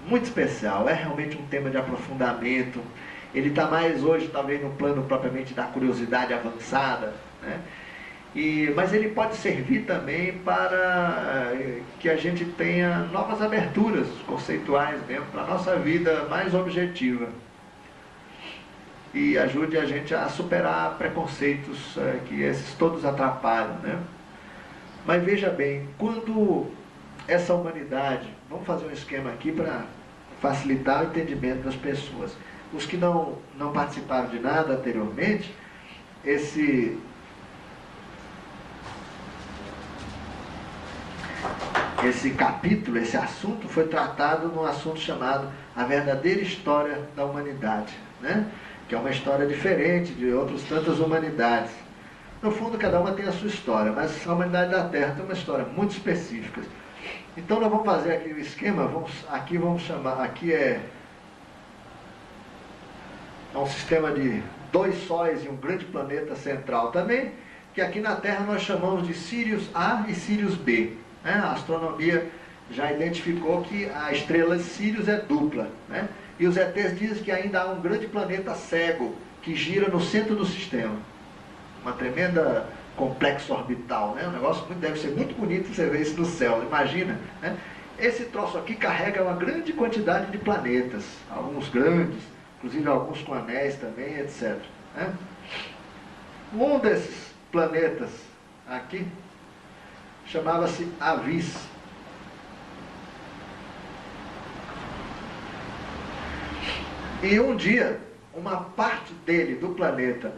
muito especial, é realmente um tema de aprofundamento. Ele está mais hoje, talvez, no plano propriamente da curiosidade avançada, né? Mas ele pode servir também para que a gente tenha novas aberturas conceituais mesmo, para a nossa vida mais objetiva. E ajude a gente a superar preconceitos que esses todos atrapalham, né? Mas veja bem, quando essa humanidade, vamos fazer um esquema aqui para facilitar o entendimento das pessoas. Os que não participaram de nada anteriormente, esse capítulo, esse assunto foi tratado num assunto chamado A Verdadeira História da Humanidade, né? Que é uma história diferente de outras tantas humanidades. No fundo, cada uma tem a sua história, mas a humanidade da Terra tem uma história muito específica. Então nós vamos fazer aqui o esquema, vamos chamar, aqui é um sistema de 2 sóis e um grande planeta central também, que aqui na Terra nós chamamos de Sirius A e Sirius B. A astronomia já identificou que a estrela Sirius é dupla, né? E os ETs dizem que ainda há um grande planeta cego que gira no centro do sistema. Uma tremenda complexo orbital, né? Um negócio deve ser muito bonito você ver isso no céu, imagina, né? Esse troço aqui carrega uma grande quantidade de planetas, alguns grandes, inclusive alguns com anéis também, etc, né? Um desses planetas aqui chamava-se Avis. E um dia, uma parte dele, do planeta,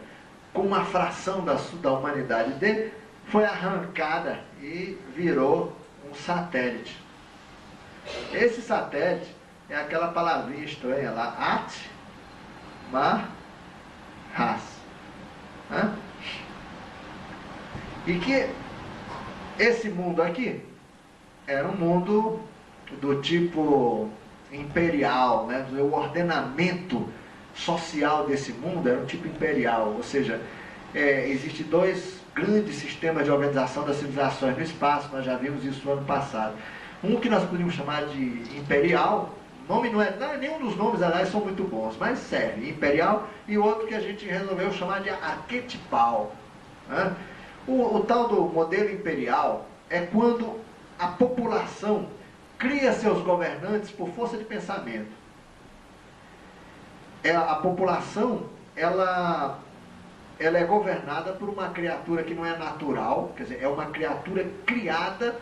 com uma fração da humanidade dele, foi arrancada e virou um satélite. Esse satélite é aquela palavrinha estranha lá, At-Mar-Ras. E que esse mundo aqui era um mundo do tipo imperial, né? O ordenamento social desse mundo era um tipo imperial, ou seja, existem 2 grandes sistemas de organização das civilizações no espaço, nós já vimos isso no ano passado. Um que nós podemos chamar de imperial, o nome não é, nenhum dos nomes, aliás, são muito bons, mas serve, imperial, e outro que a gente resolveu chamar de arquetipal, né? O tal do modelo imperial é quando a população cria seus governantes por força de pensamento. A população, ela é governada por uma criatura que não é natural, quer dizer, é uma criatura criada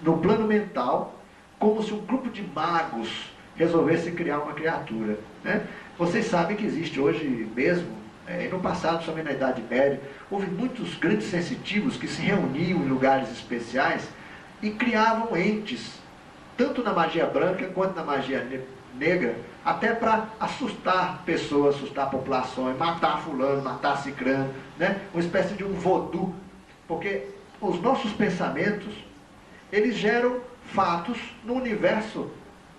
no plano mental, como se um grupo de magos resolvesse criar uma criatura, né? Vocês sabem que existe hoje mesmo, e no passado, somente na Idade Média, houve muitos grandes sensitivos que se reuniam em lugares especiais e criavam entes, tanto na magia branca quanto na magia negra, até para assustar pessoas, assustar populações, matar fulano, matar cicrano, né? Uma espécie de um voodoo, porque os nossos pensamentos, eles geram fatos no universo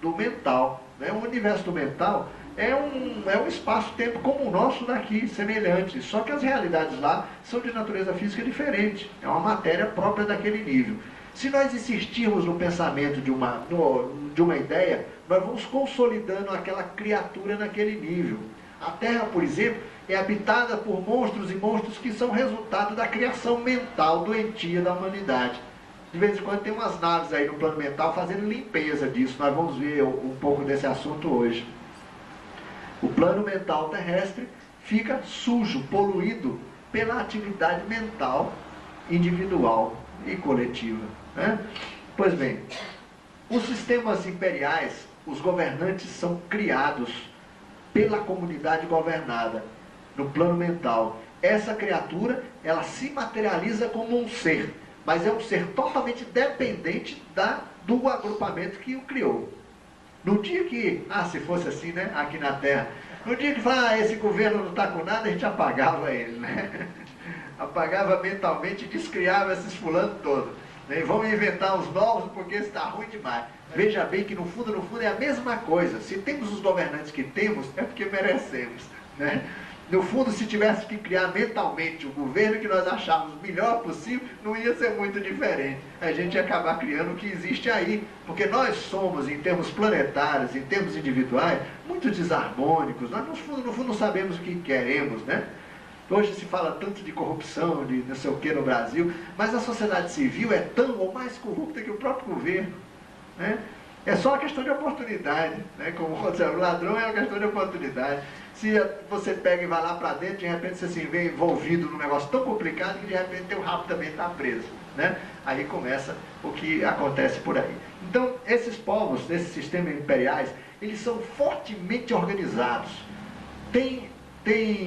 do mental, né? O universo do mental é um espaço-tempo como o nosso daqui, semelhante, só que as realidades lá são de natureza física diferente, é uma matéria própria daquele nível. Se nós insistirmos no pensamento de uma ideia, nós vamos consolidando aquela criatura naquele nível. A Terra, por exemplo, é habitada por monstros e monstros que são resultado da criação mental doentia da humanidade. De vez em quando tem umas naves aí no plano mental fazendo limpeza disso, nós vamos ver um pouco desse assunto hoje. O plano mental terrestre fica sujo, poluído pela atividade mental individual e coletiva, né? Pois bem, os sistemas imperiais, os governantes são criados pela comunidade governada no plano mental. Essa criatura, ela se materializa como um ser, mas é um ser totalmente dependente do agrupamento que o criou. No dia que, se fosse assim, né, aqui na Terra, no dia que fala, esse governo não está com nada, a gente apagava ele, né? Apagava mentalmente e descriava esses fulanos todos, né? E vamos inventar os novos porque está ruim demais. Veja bem que no fundo é a mesma coisa. Se temos os governantes que temos, é porque merecemos, né? No fundo, se tivesse que criar mentalmente o governo que nós achávamos melhor possível, não ia ser muito diferente. A gente ia acabar criando o que existe aí. Porque nós somos, em termos planetários, em termos individuais, muito desarmônicos. Nós, no fundo, não sabemos o que queremos, né? Hoje se fala tanto de corrupção, de não sei o que no Brasil, mas a sociedade civil é tão ou mais corrupta que o próprio governo, né? É só uma questão de oportunidade, né? Como o ladrão é uma questão de oportunidade. Se você pega e vai lá para dentro, de repente você se vê envolvido num negócio tão complicado que de repente teu rabo também está preso, né? Aí começa o que acontece por aí. Então, esses povos, esses sistemas imperiais, eles são fortemente organizados. Tem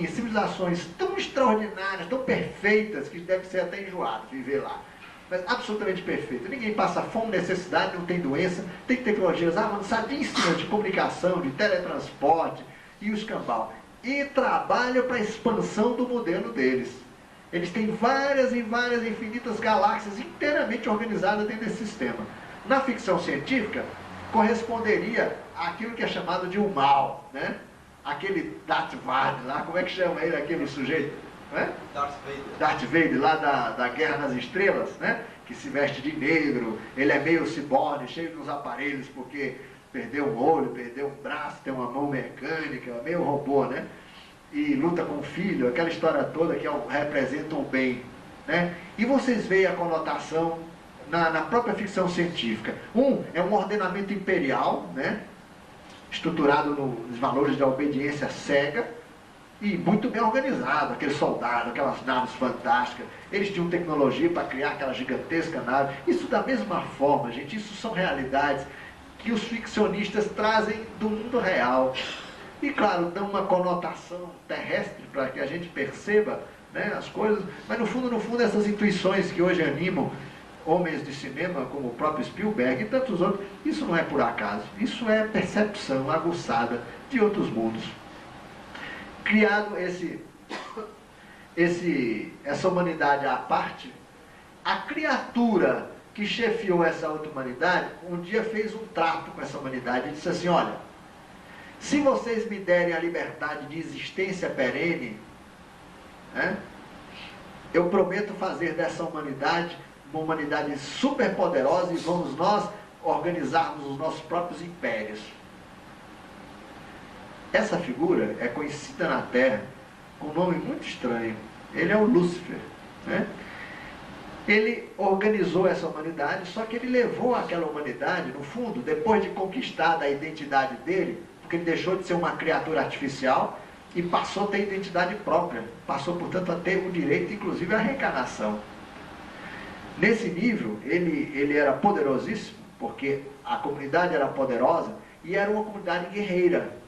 civilizações tão extraordinárias, tão perfeitas, que deve ser até enjoado viver lá. Mas absolutamente perfeito. Ninguém passa fome, necessidade, não tem doença, tem tecnologias avançadíssimas de comunicação, de teletransporte e o escambau. E trabalham para a expansão do modelo deles. Eles têm várias e várias infinitas galáxias inteiramente organizadas dentro desse sistema. Na ficção científica, corresponderia àquilo que é chamado de o mal, né? Aquele Darth Vader lá, como é que chama ele, aquele sujeito? Né? Darth Vader, lá da Guerra nas Estrelas, né? Que se veste de negro, ele é meio ciborgue, cheio dos aparelhos, porque perdeu um olho, perdeu um braço, tem uma mão mecânica, meio robô, né? E luta com o filho, aquela história toda que representa o bem, né? E vocês veem a conotação na própria ficção científica. É um ordenamento imperial, né? Estruturado nos valores da obediência cega e muito bem organizado, aqueles soldados, aquelas naves fantásticas. Eles tinham tecnologia para criar aquela gigantesca nave. Isso da mesma forma, gente, isso são realidades que os ficcionistas trazem do mundo real. E claro, dão uma conotação terrestre para que a gente perceba, né, as coisas, mas no fundo, essas intuições que hoje animam homens de cinema, como o próprio Spielberg e tantos outros, isso não é por acaso, isso é percepção aguçada de outros mundos. Criado essa humanidade à parte, a criatura que chefiou essa outra humanidade, um dia fez um trato com essa humanidade e disse assim: olha, se vocês me derem a liberdade de existência perene, né, eu prometo fazer dessa humanidade uma humanidade super poderosa e vamos nós organizarmos os nossos próprios impérios. Essa figura é conhecida na Terra com um nome muito estranho. Ele é o Lúcifer, né? Ele organizou essa humanidade, só que ele levou aquela humanidade, no fundo, depois de conquistada a identidade dele, porque ele deixou de ser uma criatura artificial e passou a ter identidade própria, passou, portanto, a ter o direito, inclusive, à reencarnação. Nesse nível, ele era poderosíssimo, porque a comunidade era poderosa e era uma comunidade guerreira.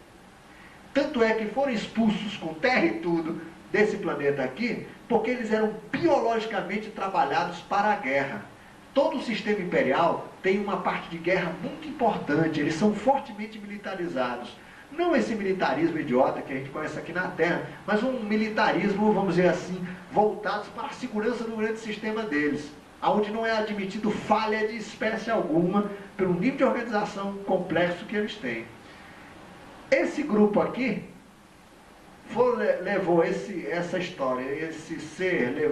Tanto é que foram expulsos com terra e tudo desse planeta aqui, porque eles eram biologicamente trabalhados para a guerra. Todo o sistema imperial tem uma parte de guerra muito importante, eles são fortemente militarizados. Não esse militarismo idiota que a gente conhece aqui na Terra, mas um militarismo, vamos dizer assim, voltados para a segurança do grande sistema deles, onde não é admitido falha de espécie alguma, pelo nível de organização complexo que eles têm. Esse grupo aqui levou essa história, esse ser,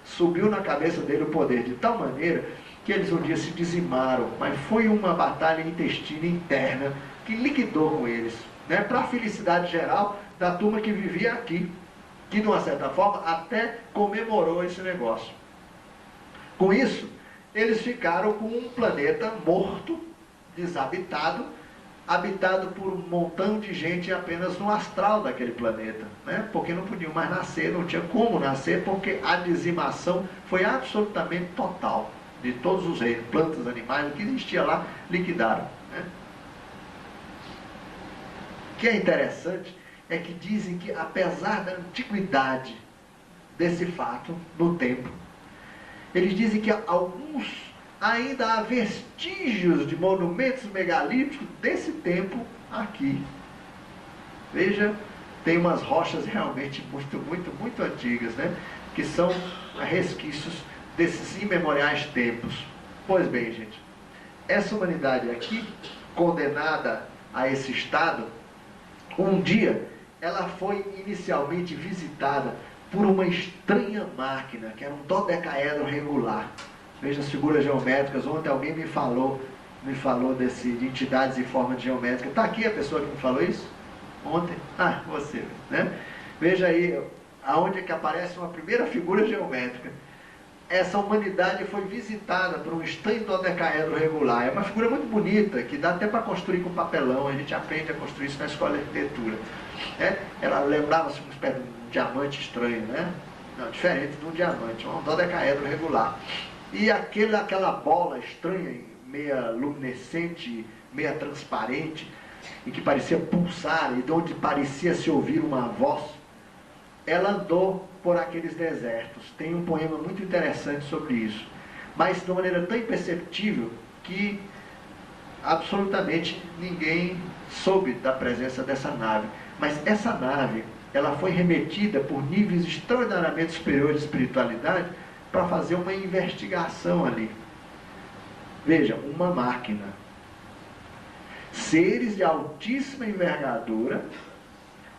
subiu na cabeça dele o poder de tal maneira que eles um dia se dizimaram, mas foi uma batalha intestina interna que liquidou com eles, né, para a felicidade geral da turma que vivia aqui, que de uma certa forma até comemorou esse negócio. Com isso, eles ficaram com um planeta morto, desabitado, habitado por um montão de gente apenas no astral daquele planeta, né? Porque não podiam mais nascer, não tinha como nascer, porque a dizimação foi absolutamente total de todos os reinos, plantas, animais, o que existia lá, liquidaram, né? O que é interessante é que dizem que, apesar da antiguidade desse fato no tempo, eles dizem que ainda há vestígios de monumentos megalíticos desse tempo aqui. Veja, tem umas rochas realmente muito antigas, né? Que são resquícios desses imemoriais tempos. Pois bem, gente, essa humanidade aqui, condenada a esse estado, um dia ela foi inicialmente visitada por uma estranha máquina, que era um dodecaedro regular. Veja as figuras geométricas. Ontem alguém me falou de entidades e formas geométricas. Está aqui a pessoa que me falou isso? Ontem? Ah, você, né? Veja aí, aonde é que aparece uma primeira figura geométrica. Essa humanidade foi visitada por um estranho dodecaedro regular. É uma figura muito bonita, que dá até para construir com papelão. A gente aprende a construir isso na escola de arquitetura. Ela lembrava-se uma espécie de um diamante estranho, né? Não, diferente de um diamante, um dodecaedro regular. E aquela bola estranha, meia luminescente, meia transparente, e que parecia pulsar, e de onde parecia se ouvir uma voz, ela andou por aqueles desertos. Tem um poema muito interessante sobre isso, mas de uma maneira tão imperceptível que absolutamente ninguém soube da presença dessa nave. Mas essa nave, ela foi remetida por níveis extraordinariamente superiores de espiritualidade para fazer uma investigação ali. Veja, uma máquina. Seres de altíssima envergadura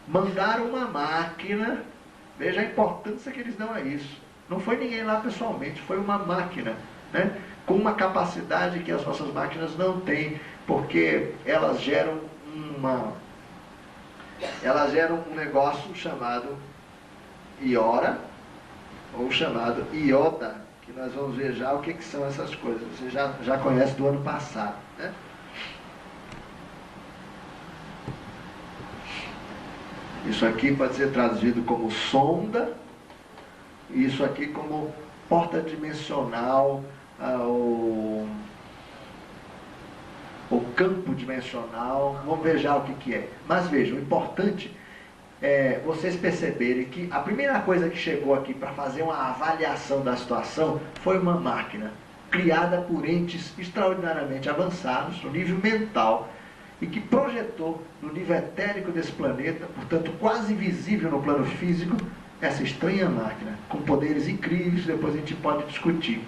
mandaram uma máquina. Veja a importância que eles dão a isso. Não foi ninguém lá pessoalmente, foi uma máquina, né? Com uma capacidade que as nossas máquinas não têm, porque elas geram um negócio chamado iora, ou chamado iota, que nós vamos ver já o que são essas coisas. Você já conhece do ano passado, né? Isso aqui pode ser traduzido como sonda, e isso aqui como porta dimensional, ou campo dimensional. Vamos ver já o que é. Mas vejam, o importante é vocês perceberem que a primeira coisa que chegou aqui para fazer uma avaliação da situação foi uma máquina criada por entes extraordinariamente avançados no nível mental, e que projetou no nível etérico desse planeta, portanto quase invisível no plano físico, essa estranha máquina, com poderes incríveis. Depois a gente pode discutir.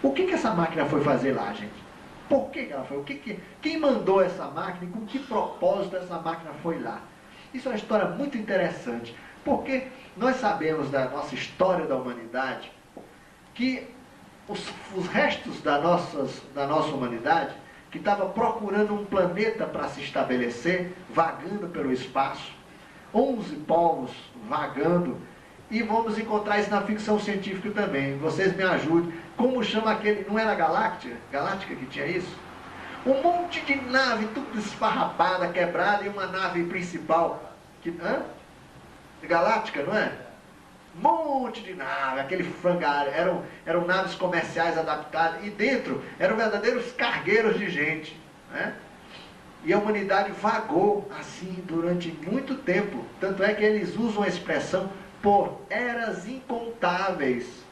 O que essa máquina foi fazer lá, gente? Por que ela foi? Quem mandou essa máquina e com que propósito essa máquina foi lá? Isso é uma história muito interessante, porque nós sabemos da nossa história da humanidade que os restos da nossa humanidade, que estava procurando um planeta para se estabelecer, vagando pelo espaço, 11 povos vagando, e vamos encontrar isso na ficção científica também. Vocês me ajudem. Como chama aquele... Não era Galáctica que tinha isso? Um monte de nave, tudo esfarrapada, quebrada, e uma nave principal. Galáctica, não é? Um monte de nave, aquele frangalho. Eram naves comerciais adaptadas, e dentro eram verdadeiros cargueiros de gente, né? E a humanidade vagou assim durante muito tempo. Tanto é que eles usam a expressão por eras incontáveis.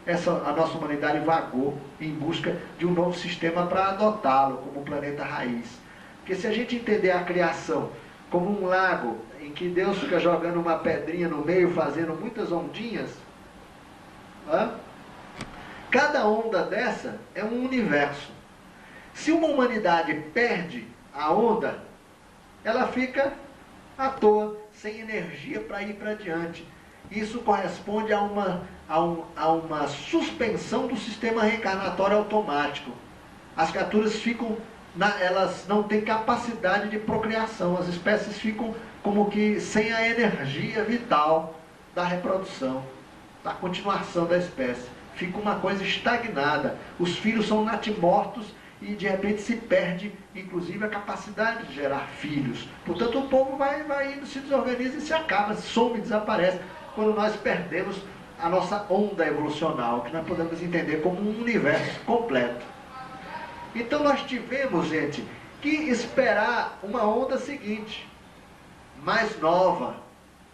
A nossa humanidade vagou em busca de um novo sistema para adotá-lo como planeta raiz. Porque se a gente entender a criação como um lago em que Deus fica jogando uma pedrinha no meio, fazendo muitas ondinhas, cada onda dessa é um universo. Se uma humanidade perde a onda, ela fica à toa, sem energia para ir para diante. Isso corresponde a uma suspensão do sistema reencarnatório automático. As criaturas ficam, elas não têm capacidade de procriação, as espécies ficam como que sem a energia vital da reprodução, da continuação da espécie. Fica uma coisa estagnada. Os filhos são natimortos e de repente se perde, inclusive, a capacidade de gerar filhos. Portanto, o povo vai indo, se desorganiza e se acaba, some, desaparece, quando nós perdemos a nossa onda evolucional, que nós podemos entender como um universo completo. Então nós tivemos, gente, que esperar uma onda seguinte, mais nova.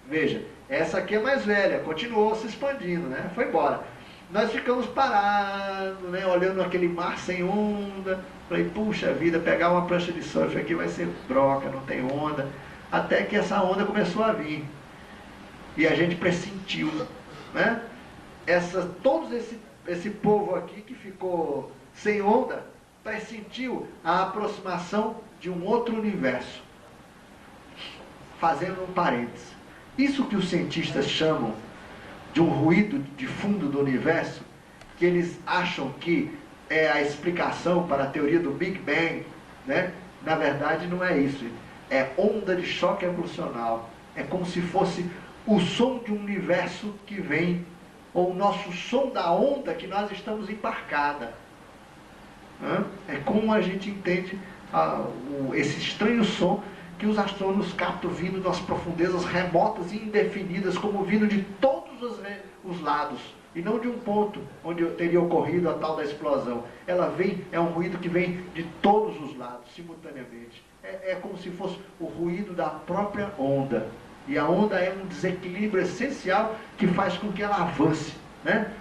Veja, essa aqui é mais velha, continuou se expandindo, né? Foi embora. Nós ficamos parados, né? Olhando aquele mar sem onda. Falei, puxa vida, pegar uma prancha de surf aqui vai ser broca, não tem onda. Até que essa onda começou a vir. E a gente pressentiu, né? Todo esse povo aqui que ficou sem onda, pressentiu a aproximação de um outro universo. Fazendo um parênteses. Isso que os cientistas chamam de um ruído de fundo do universo, que eles acham que é a explicação para a teoria do Big Bang, né? Na verdade não é isso, é onda de choque evolucional, é como se fosse o som de um universo que vem, ou o nosso som da onda que nós estamos embarcada. É como a gente entende esse estranho som que os astrônomos captam vindo das profundezas remotas e indefinidas, como vindo de todos os lados, e não de um ponto onde teria ocorrido a tal da explosão. Ela vem, é um ruído que vem de todos os lados, simultaneamente. É como se fosse o ruído da própria onda. E a onda é um desequilíbrio essencial que faz com que ela avance, né?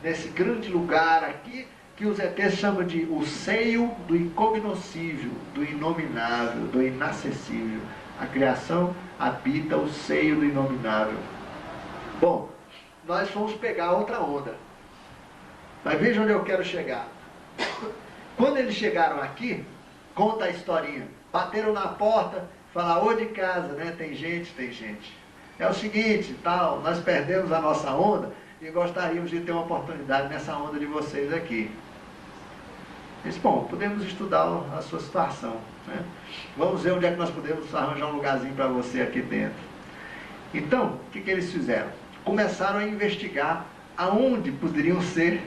Nesse grande lugar aqui, que os ETs chamam de o seio do incognoscível, do inominável, do inacessível. A criação habita o seio do inominável. Bom, nós fomos pegar outra onda. Mas veja onde eu quero chegar. Quando eles chegaram aqui, conta a historinha. Bateram na porta, falaram, ô de casa, né? Tem gente, tem gente. É o seguinte, tal, nós perdemos a nossa onda e gostaríamos de ter uma oportunidade nessa onda de vocês aqui. Disse, bom, podemos estudar a sua situação, né? Vamos ver onde é que nós podemos arranjar um lugarzinho para você aqui dentro. Então, o que eles fizeram? Começaram a investigar aonde poderiam ser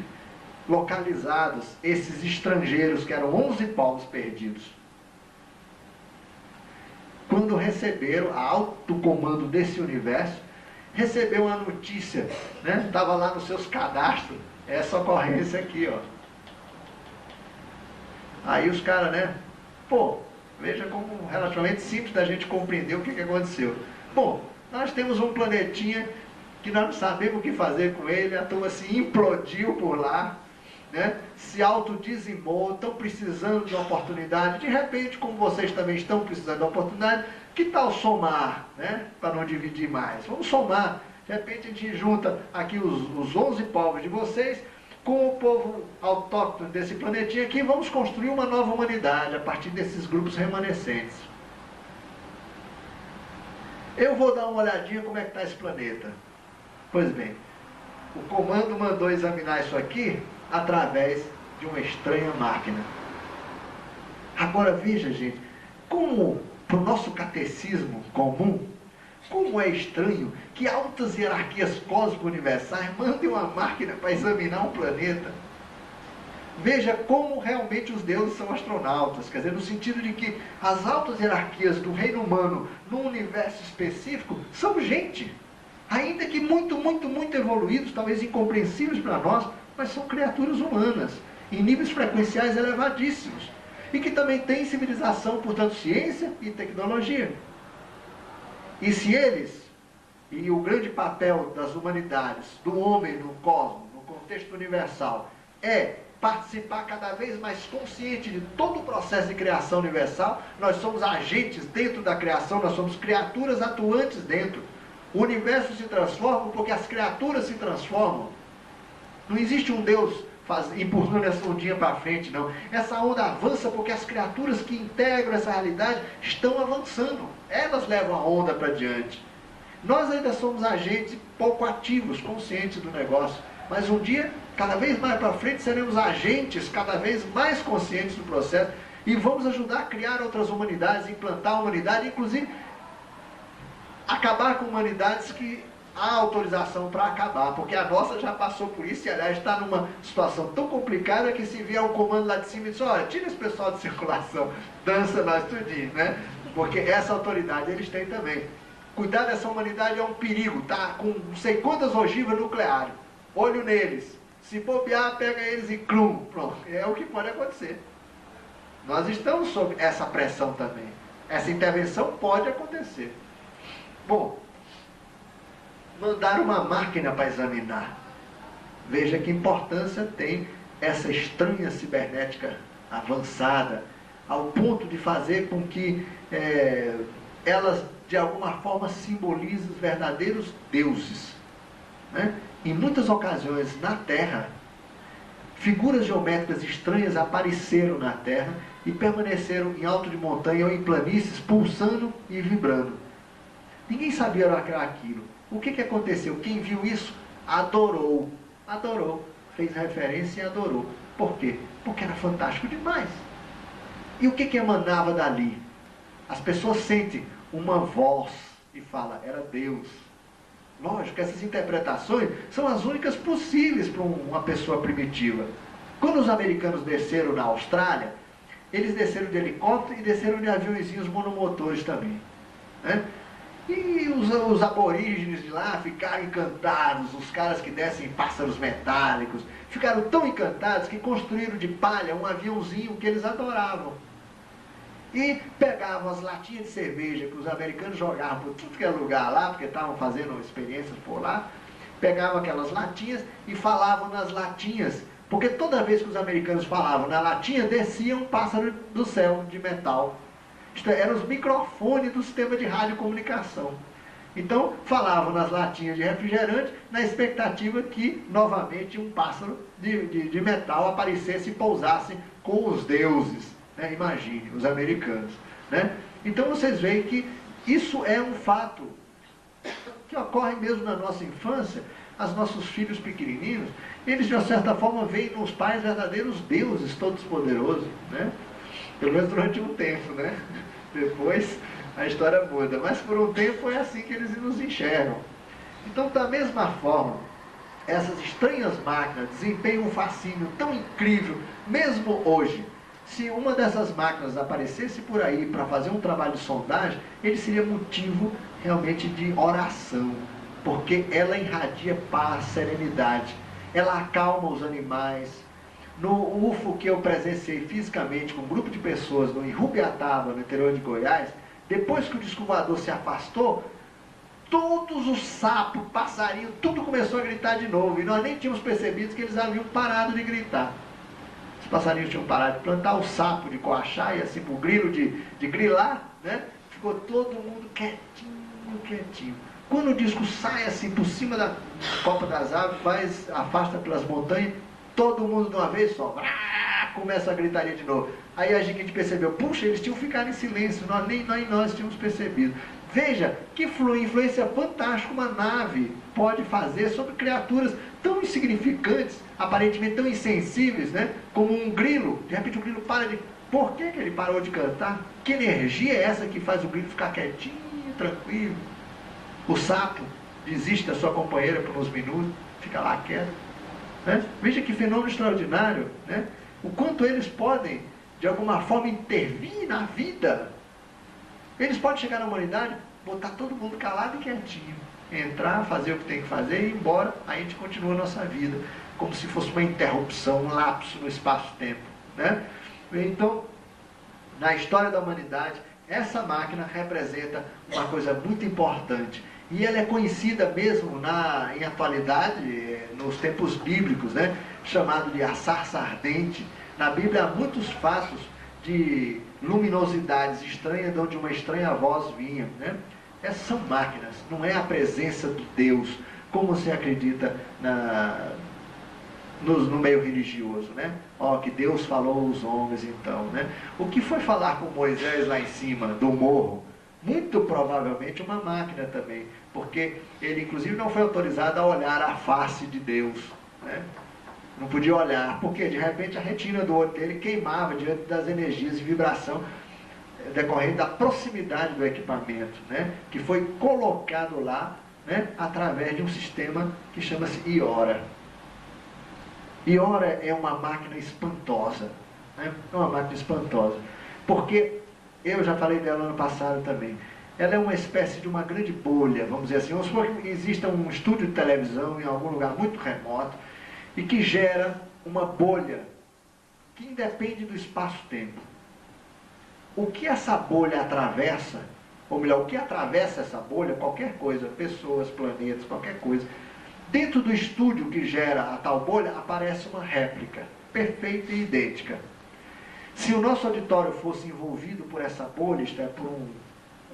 localizados esses estrangeiros, que eram 11 povos perdidos. Quando receberam a alto comando desse universo, recebeu uma notícia, né? Estava lá nos seus cadastros, essa ocorrência aqui, ó. Aí os caras, né? Pô, veja como relativamente simples da gente compreender o que aconteceu. Bom, nós temos um planetinha que nós não sabemos o que fazer com ele, a turma se implodiu por lá, né? Se autodizimou, estão precisando de uma oportunidade. De repente, como vocês também estão precisando de uma oportunidade, que tal somar, né? Para não dividir mais. Vamos somar. De repente a gente junta aqui os 11 povos de vocês com o povo autóctone desse planetinha aqui, vamos construir uma nova humanidade a partir desses grupos remanescentes. Eu vou dar uma olhadinha como é que está esse planeta. Pois bem, o comando mandou examinar isso aqui através de uma estranha máquina. Agora veja, gente, como para o nosso catecismo comum, como é estranho que altas hierarquias cósmico-universais mandem uma máquina para examinar um planeta. Veja como realmente os deuses são astronautas, quer dizer, no sentido de que as altas hierarquias do reino humano, num universo específico, são gente. Ainda que muito, muito, muito evoluídos, talvez incompreensíveis para nós, mas são criaturas humanas, em níveis frequenciais elevadíssimos, e que também têm civilização, portanto, ciência e tecnologia. E se eles, e o grande papel das humanidades, do homem no cosmos, no contexto universal, é participar cada vez mais consciente de todo o processo de criação universal, nós somos agentes dentro da criação, nós somos criaturas atuantes dentro. O universo se transforma porque as criaturas se transformam. Não existe um Deus empurrando essa ondinha para frente, não. Essa onda avança porque as criaturas que integram essa realidade estão avançando. Elas levam a onda para diante. Nós ainda somos agentes pouco ativos, conscientes do negócio. Mas um dia, cada vez mais para frente, seremos agentes cada vez mais conscientes do processo e vamos ajudar a criar outras humanidades, implantar a humanidade, inclusive acabar com humanidades que há autorização para acabar, porque a nossa já passou por isso e, aliás, está numa situação tão complicada que se vier um comando lá de cima e diz, olha, tira esse pessoal de circulação, dança nós tudinho, né? Porque essa autoridade eles têm também. Cuidar dessa humanidade é um perigo, tá? Com não sei quantas ogivas nucleares. Olho neles. Se bobear, pega eles e clum. Pronto. É o que pode acontecer. Nós estamos sob essa pressão também. Essa intervenção pode acontecer. Bom, mandaram uma máquina para examinar. Veja que importância tem essa estranha cibernética avançada, ao ponto de fazer com que elas, de alguma forma, simbolizem os verdadeiros deuses, né? Em muitas ocasiões, na Terra, figuras geométricas estranhas apareceram na Terra e permaneceram em alto de montanha ou em planícies, pulsando e vibrando. Ninguém sabia o que era aquilo. O que aconteceu? Quem viu isso adorou. Adorou. Fez referência e adorou. Por quê? Porque era fantástico demais. E o que emanava dali? As pessoas sentem uma voz e falam, era Deus. Lógico, essas interpretações são as únicas possíveis para uma pessoa primitiva. Quando os americanos desceram na Austrália, eles desceram de helicóptero e desceram de aviõezinhos monomotores também, né? E os aborígenes de lá ficaram encantados, os caras que descem em pássaros metálicos, ficaram tão encantados que construíram de palha um aviãozinho que eles adoravam. E pegavam as latinhas de cerveja que os americanos jogavam por tudo que é lugar lá, porque estavam fazendo experiências por lá, pegavam aquelas latinhas e falavam nas latinhas, porque toda vez que os americanos falavam na latinha, descia um pássaro do céu de metal. Isto eram os microfones do sistema de radiocomunicação. Então, falavam nas latinhas de refrigerante, na expectativa que, novamente, um pássaro de metal aparecesse e pousasse com os deuses. Né? Imagine, os americanos. Né? Então, vocês veem que isso é um fato que ocorre mesmo na nossa infância. Os nossos filhos pequenininhos, eles, de uma certa forma, veem nos pais verdadeiros deuses, todos poderosos. Né? Pelo menos durante um tempo, né? Depois a história muda. Mas por um tempo é assim que eles nos enxergam. Então, da mesma forma, essas estranhas máquinas desempenham um fascínio tão incrível, mesmo hoje. Se uma dessas máquinas aparecesse por aí para fazer um trabalho de sondagem, ele seria motivo realmente de oração, porque ela irradia paz, serenidade, ela acalma os animais. No UFO que eu presenciei fisicamente com um grupo de pessoas no Irubiataba, no interior de Goiás, depois que o disco voador se afastou, todos os sapos, passarinhos, tudo começou a gritar de novo. E nós nem tínhamos percebido que eles haviam parado de gritar. Os passarinhos tinham parado de plantar, o sapo de coachar, e assim, o grilo de grilar, né? Ficou todo mundo quietinho, quietinho. Quando o disco sai assim por cima da copa das árvores, afasta pelas montanhas, todo mundo de uma vez só, começa a gritaria de novo. Aí a gente percebeu, puxa, eles tinham ficado em silêncio, nem nós tínhamos percebido. Veja que influência fantástica uma nave pode fazer sobre criaturas tão insignificantes, aparentemente tão insensíveis, né? Como um grilo. De repente o grilo para de... Por que ele parou de cantar? Que energia é essa que faz o grilo ficar quietinho, tranquilo? O sapo desiste da sua companheira por uns minutos, fica lá quieto. Né? Veja que fenômeno extraordinário, né? O quanto eles podem, de alguma forma, intervir na vida. Eles podem chegar na humanidade, botar todo mundo calado e quietinho, entrar, fazer o que tem que fazer e ir embora. Aí a gente continua a nossa vida, como se fosse uma interrupção, um lapso no espaço-tempo. Né? Então, na história da humanidade, essa máquina representa uma coisa muito importante. E ela é conhecida mesmo em atualidade, nos tempos bíblicos, né? Chamado de a sarça ardente. Na Bíblia há muitos fatos de luminosidades estranhas, de onde uma estranha voz vinha. Né? Essas são máquinas, não é a presença de Deus, como se acredita no meio religioso. Né? Que Deus falou aos homens então. Né? O que foi falar com Moisés lá em cima do morro? Muito provavelmente uma máquina também, porque ele inclusive não foi autorizado a olhar a face de Deus, né? Não podia olhar, porque de repente a retina do olho dele queimava diante das energias de vibração decorrente da proximidade do equipamento, né? Que foi colocado lá, né? Através de um sistema que chama-se Iora. Iora é uma máquina espantosa, né? É uma máquina espantosa, porque eu já falei dela ano passado também. Ela é uma espécie de uma grande bolha, vamos dizer assim. Vamos supor que exista um estúdio de televisão em algum lugar muito remoto e que gera uma bolha que independe do espaço-tempo. O que essa bolha atravessa, ou melhor, o que atravessa essa bolha, qualquer coisa, pessoas, planetas, qualquer coisa, dentro do estúdio que gera a tal bolha, aparece uma réplica, perfeita e idêntica. Se o nosso auditório fosse envolvido por essa bolha, isto é, por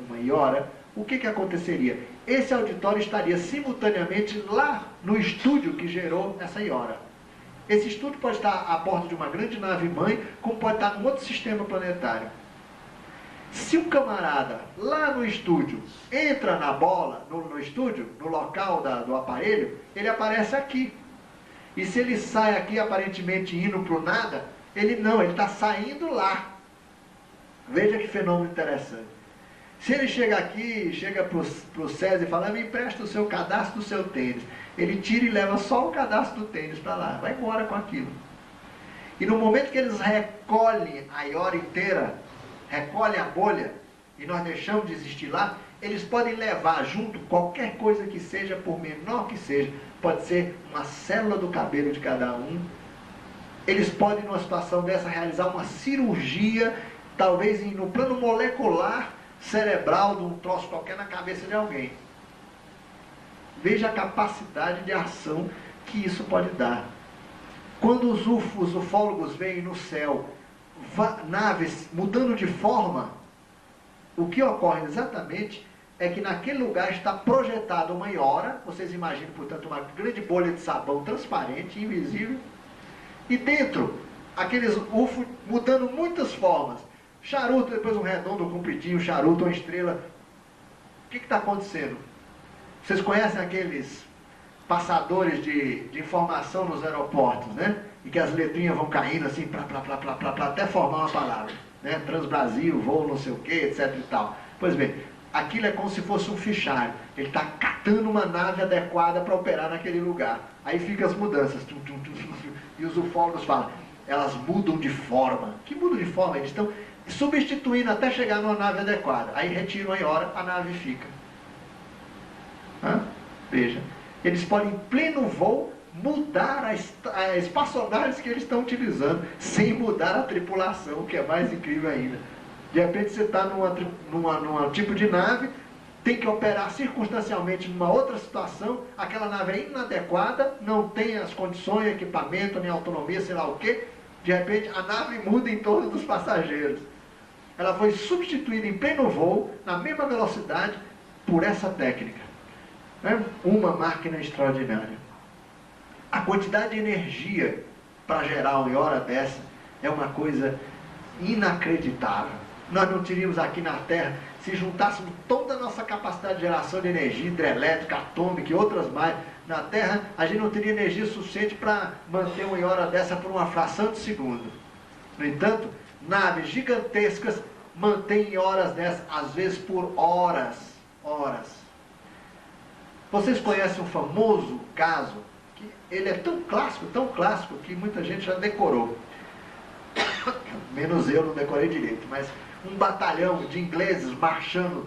uma Iora, o que aconteceria? Esse auditório estaria simultaneamente lá no estúdio que gerou essa Iora. Esse estúdio pode estar a bordo de uma grande nave-mãe, como pode estar num outro sistema planetário. Se um camarada lá no estúdio entra na bola, no estúdio, no local do aparelho, ele aparece aqui. E se ele sai aqui aparentemente indo para o nada, ele está saindo lá. Veja que fenômeno interessante. Se ele chega aqui, chega para o César e fala, me empresta o seu cadastro do seu tênis. Ele tira e leva só o cadastro do tênis para lá, vai embora com aquilo. E no momento que eles recolhem a iora inteira, recolhem a bolha, e nós deixamos de existir lá, eles podem levar junto qualquer coisa que seja, por menor que seja, pode ser uma célula do cabelo de cada um. Eles podem, numa situação dessa, realizar uma cirurgia, talvez no plano molecular, cerebral, de um troço qualquer na cabeça de alguém. Veja a capacidade de ação que isso pode dar. Quando os ufólogos veem no céu naves mudando de forma, o que ocorre exatamente é que naquele lugar está projetada uma iora, vocês imaginam, portanto, uma grande bolha de sabão transparente, invisível, e dentro, aqueles UFO mudando muitas formas, charuto, depois um redondo, um compridinho, charuto, uma estrela. O que está acontecendo? Vocês conhecem aqueles passadores de informação nos aeroportos, né? E que as letrinhas vão caindo assim, até formar uma palavra, né? Transbrasil, voo não sei o que, etc e tal. Pois bem, aquilo é como se fosse um fichário. Ele está catando uma nave adequada para operar naquele lugar. Aí ficam as mudanças. E os ufólogos falam, elas mudam de forma. Que mudam de forma? Eles estão substituindo até chegar numa nave adequada. Aí retiram a iora, a nave fica. Veja, eles podem em pleno voo mudar a espaçonave que eles estão utilizando, sem mudar a tripulação, que é mais incrível ainda. De repente você está num tipo de nave, tem que operar circunstancialmente numa outra situação, aquela nave é inadequada, não tem as condições, equipamento, nem autonomia, sei lá o que. De repente a nave muda em torno dos passageiros. Ela foi substituída em pleno voo, na mesma velocidade, por essa técnica. Uma máquina extraordinária. A quantidade de energia para gerar uma iora dessa é uma coisa inacreditável. Nós não teríamos aqui na Terra, se juntássemos toda a nossa capacidade de geração de energia hidrelétrica, atômica e outras mais, na Terra, a gente não teria energia suficiente para manter uma iora dessa por uma fração de segundo. No entanto, naves gigantescas mantêm ioras dessas, às vezes por horas. Vocês conhecem um famoso caso, que ele é tão clássico, que muita gente já decorou. Menos eu, não decorei direito, mas um batalhão de ingleses marchando,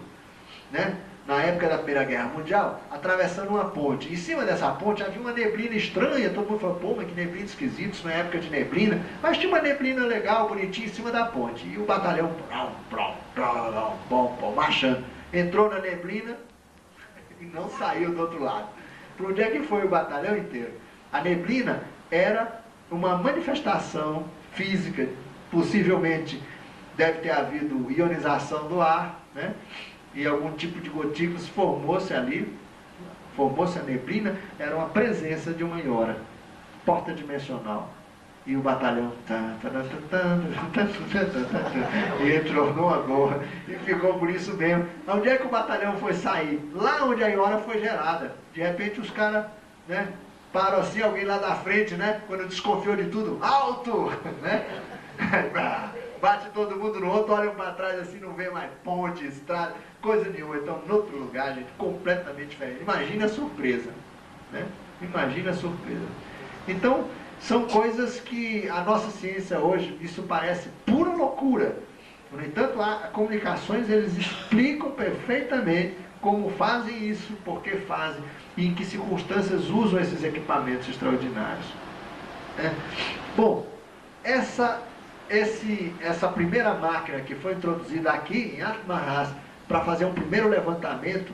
né, na época da Primeira Guerra Mundial, atravessando uma ponte. Em cima dessa ponte havia uma neblina estranha, todo mundo falou, pô, mas que neblina esquisita, isso não é época de neblina, mas tinha uma neblina legal, bonitinha, em cima da ponte. E o batalhão, marchando, entrou na neblina e não saiu do outro lado. Para onde é que foi o batalhão inteiro? A neblina era uma manifestação física, possivelmente deve ter havido ionização do ar, né? E algum tipo de gotículas formou-se ali, formou-se a neblina, era uma presença de uma iora porta-dimensional. E o batalhão e entrou numa boa e ficou por isso mesmo. Onde é que o batalhão foi sair? Lá onde a iora foi gerada. De repente os caras, né, param assim, alguém lá da frente, né, quando desconfiou de tudo, alto, né? Bate todo mundo no outro, olham para trás assim, não vê mais ponte, estrada, coisa nenhuma. Então, em outro lugar, gente, completamente diferente. Imagina a surpresa, né? Imagina a surpresa. Então, são coisas que a nossa ciência hoje, isso parece pura loucura. No entanto, as comunicações, eles explicam perfeitamente como fazem isso, por que fazem, e em que circunstâncias usam esses equipamentos extraordinários. Bom, essa primeira máquina que foi introduzida aqui em Atmaras para fazer um primeiro levantamento,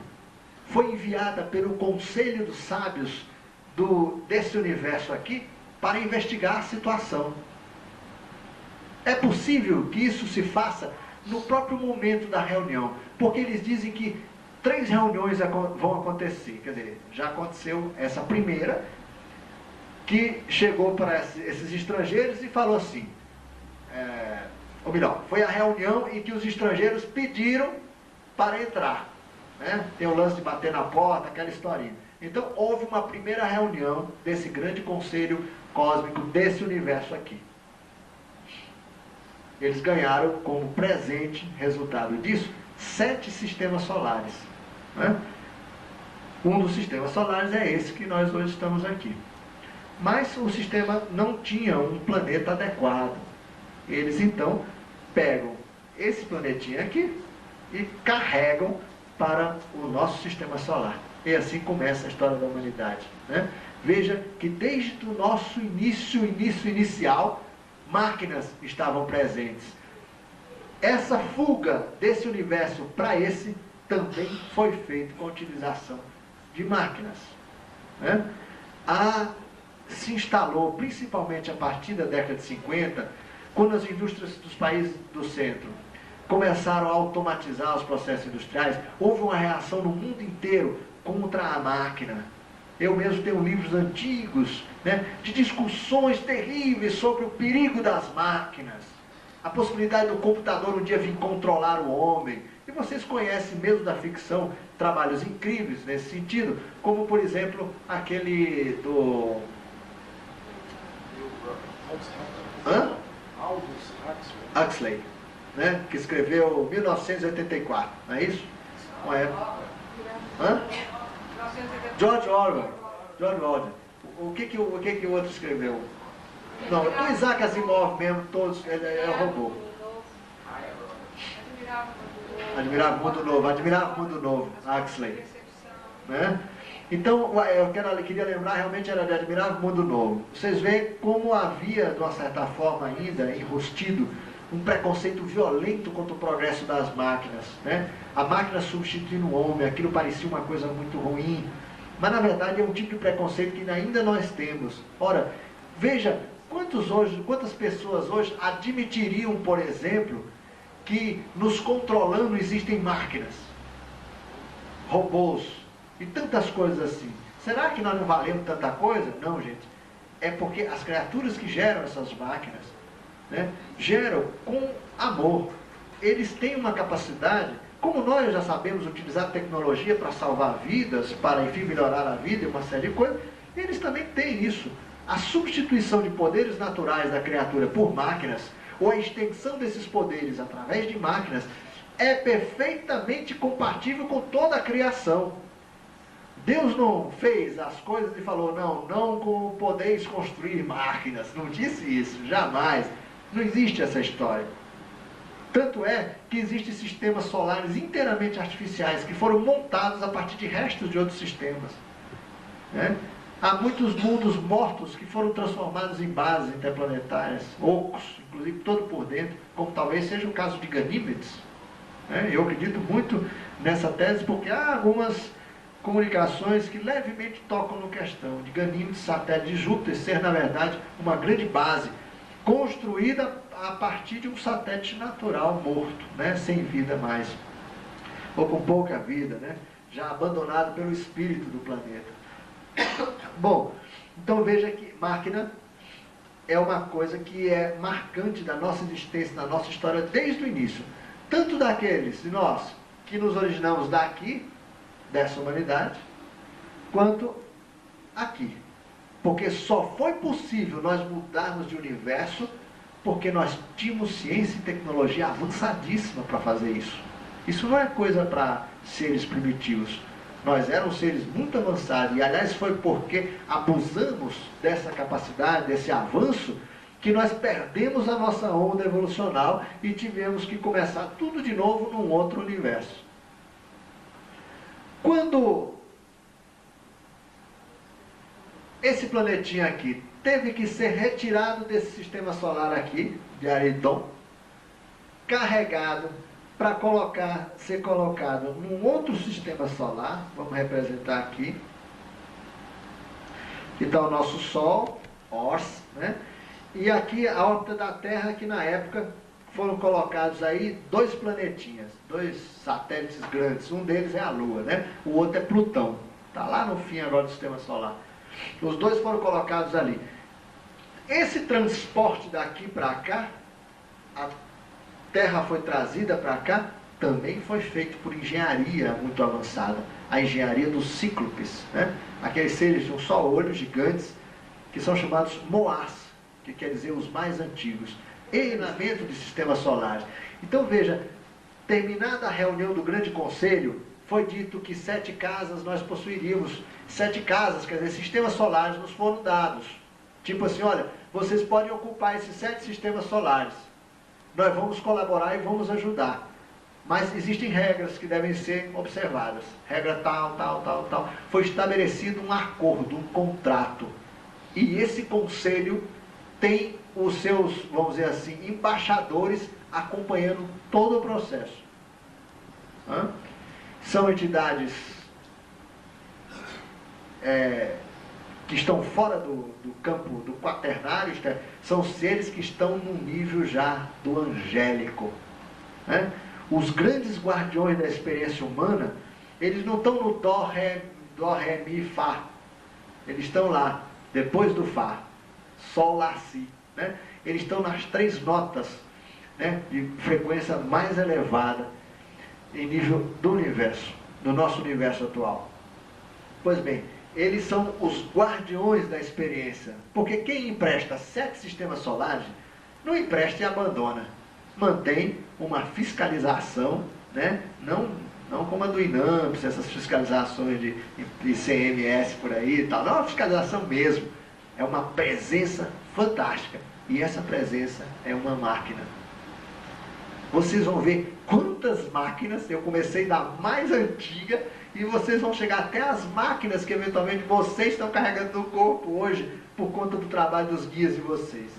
foi enviada pelo Conselho dos Sábios desse universo aqui, para investigar a situação. É possível que isso se faça no próprio momento da reunião, porque eles dizem que 3 reuniões vão acontecer. Quer dizer, já aconteceu essa primeira, que chegou para esses estrangeiros e falou assim, ou melhor, foi a reunião em que os estrangeiros pediram para entrar. Né? Tem o lance de bater na porta, aquela historinha. Então houve uma primeira reunião desse grande conselho cósmico, desse universo aqui. Eles ganharam como presente, resultado disso, 7 sistemas solares. Né? Um dos sistemas solares é esse que nós hoje estamos aqui. Mas o sistema não tinha um planeta adequado. Eles então pegam esse planetinha aqui e carregam para o nosso sistema solar. E assim começa a história da humanidade. Né? Veja que desde o nosso inicial, máquinas estavam presentes. Essa fuga desse universo para esse também foi feita com a utilização de máquinas. Né? Se instalou, principalmente a partir da década de 50, quando as indústrias dos países do centro começaram a automatizar os processos industriais, houve uma reação no mundo inteiro contra a máquina. Eu mesmo tenho livros antigos, né, de discussões terríveis sobre o perigo das máquinas, a possibilidade do computador um dia vir controlar o homem. E vocês conhecem mesmo da ficção trabalhos incríveis nesse sentido, como por exemplo aquele do... Aldous Huxley, né, que escreveu 1984, não é isso? Uma época. George Orwell. O que o outro escreveu? Não, o Isaac Asimov mesmo, todos, ele roubou. Admirava o Mundo Novo, Huxley. Né? Então, eu queria lembrar, realmente era de Admirável Mundo Novo. Vocês veem como havia, de uma certa forma ainda, enrustido, um preconceito violento contra o progresso das máquinas. Né? A máquina substituindo o homem, aquilo parecia uma coisa muito ruim. Mas, na verdade, é um tipo de preconceito que ainda nós temos. Ora, veja, quantas pessoas hoje admitiriam, por exemplo, que nos controlando existem máquinas, robôs e tantas coisas assim? Será que nós não valemos tanta coisa? Não, gente. É porque as criaturas que geram essas máquinas, né, geram com amor. Eles têm uma capacidade, como nós já sabemos utilizar tecnologia para salvar vidas, para enfim melhorar a vida e uma série de coisas, eles também têm isso. A substituição de poderes naturais da criatura por máquinas, ou a extensão desses poderes através de máquinas, é perfeitamente compatível com toda a criação. Deus não fez as coisas e falou, não podeis construir máquinas. Não disse isso, jamais. Não existe essa história. Tanto é que existem sistemas solares inteiramente artificiais que foram montados a partir de restos de outros sistemas. Né? Há muitos mundos mortos que foram transformados em bases interplanetárias, ocos, inclusive todo por dentro, como talvez seja o caso de Ganímedes. Né? Eu acredito muito nessa tese porque há algumas comunicações que levemente tocam no questão de Ganímedes, satélite de Júpiter, ser na verdade uma grande base construída a partir de um satélite natural morto, né? Sem vida mais, ou com pouca vida, né? Já abandonado pelo espírito do planeta. Bom, então veja que máquina é uma coisa que é marcante da nossa existência, da nossa história desde o início. Tanto daqueles de nós que nos originamos daqui, dessa humanidade, quanto aqui. Porque só foi possível nós mudarmos de universo porque nós tínhamos ciência e tecnologia avançadíssima para fazer isso. Isso não é coisa para seres primitivos. Nós éramos seres muito avançados, e aliás foi porque abusamos dessa capacidade, desse avanço, que nós perdemos a nossa onda evolucional e tivemos que começar tudo de novo num outro universo. Quando esse planetinha aqui teve que ser retirado desse sistema solar aqui, de Aridon, carregado para ser colocado num outro sistema solar, vamos representar aqui, que está o nosso Sol, Ors, né? E aqui a órbita da Terra, que na época foram colocados aí 2 planetinhas, 2 satélites grandes, um deles é a Lua, né? O outro é Plutão, está lá no fim agora do sistema solar. Os 2 foram colocados ali. Esse transporte daqui para cá, Terra foi trazida para cá, também foi feito por engenharia muito avançada. A engenharia dos cíclopes, né? Aqueles seres de um só olho, gigantes, que são chamados Moás, que quer dizer os mais antigos, elemento de sistemas solares. Então veja, terminada a reunião do Grande Conselho, foi dito que 7 casas nós possuiríamos. 7 casas, quer dizer, sistemas solares nos foram dados. Tipo assim, olha, vocês podem ocupar esses 7 sistemas solares. Nós vamos colaborar e vamos ajudar. Mas existem regras que devem ser observadas. Regra tal, tal, tal, tal. Foi estabelecido um acordo, um contrato. E esse conselho tem os seus, vamos dizer assim, embaixadores acompanhando todo o processo. São entidades que estão fora do campo do quaternário, são seres que estão no nível já do angélico. Os grandes guardiões da experiência humana, eles não estão no dó, ré, mi, fá. Eles estão lá, depois do fá, sol, lá, si. Eles estão nas 3 notas, de frequência mais elevada em nível do universo, do nosso universo atual. Pois bem, eles são os guardiões da experiência, porque quem empresta 7 sistemas solares, não empresta e abandona. Mantém uma fiscalização, não como a do INAMPS, essas fiscalizações de ICMS por aí e tal, não, é uma fiscalização mesmo, é uma presença fantástica, e essa presença é uma máquina. Vocês vão ver quantas máquinas, eu comecei da mais antiga, e vocês vão chegar até as máquinas que eventualmente vocês estão carregando no corpo hoje, por conta do trabalho dos guias de vocês.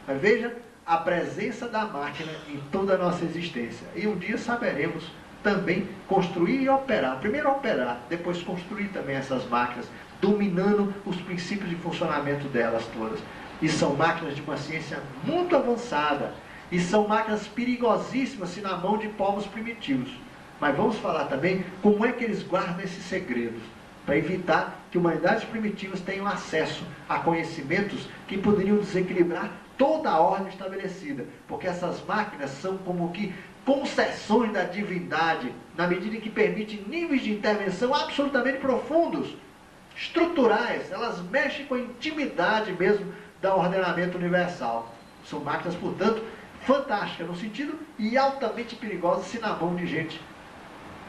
Mas veja a presença da máquina em toda a nossa existência. E um dia saberemos também construir e operar. Primeiro operar, depois construir também essas máquinas, dominando os princípios de funcionamento delas todas. E são máquinas de uma ciência muito avançada. E são máquinas perigosíssimas se na mão de povos primitivos. Mas vamos falar também como é que eles guardam esses segredos, para evitar que humanidades primitivas tenham acesso a conhecimentos que poderiam desequilibrar toda a ordem estabelecida. Porque essas máquinas são como que concessões da divindade, na medida em que permitem níveis de intervenção absolutamente profundos, estruturais. Elas mexem com a intimidade mesmo do ordenamento universal. São máquinas, portanto, fantásticas no sentido e altamente perigosas se na mão de gente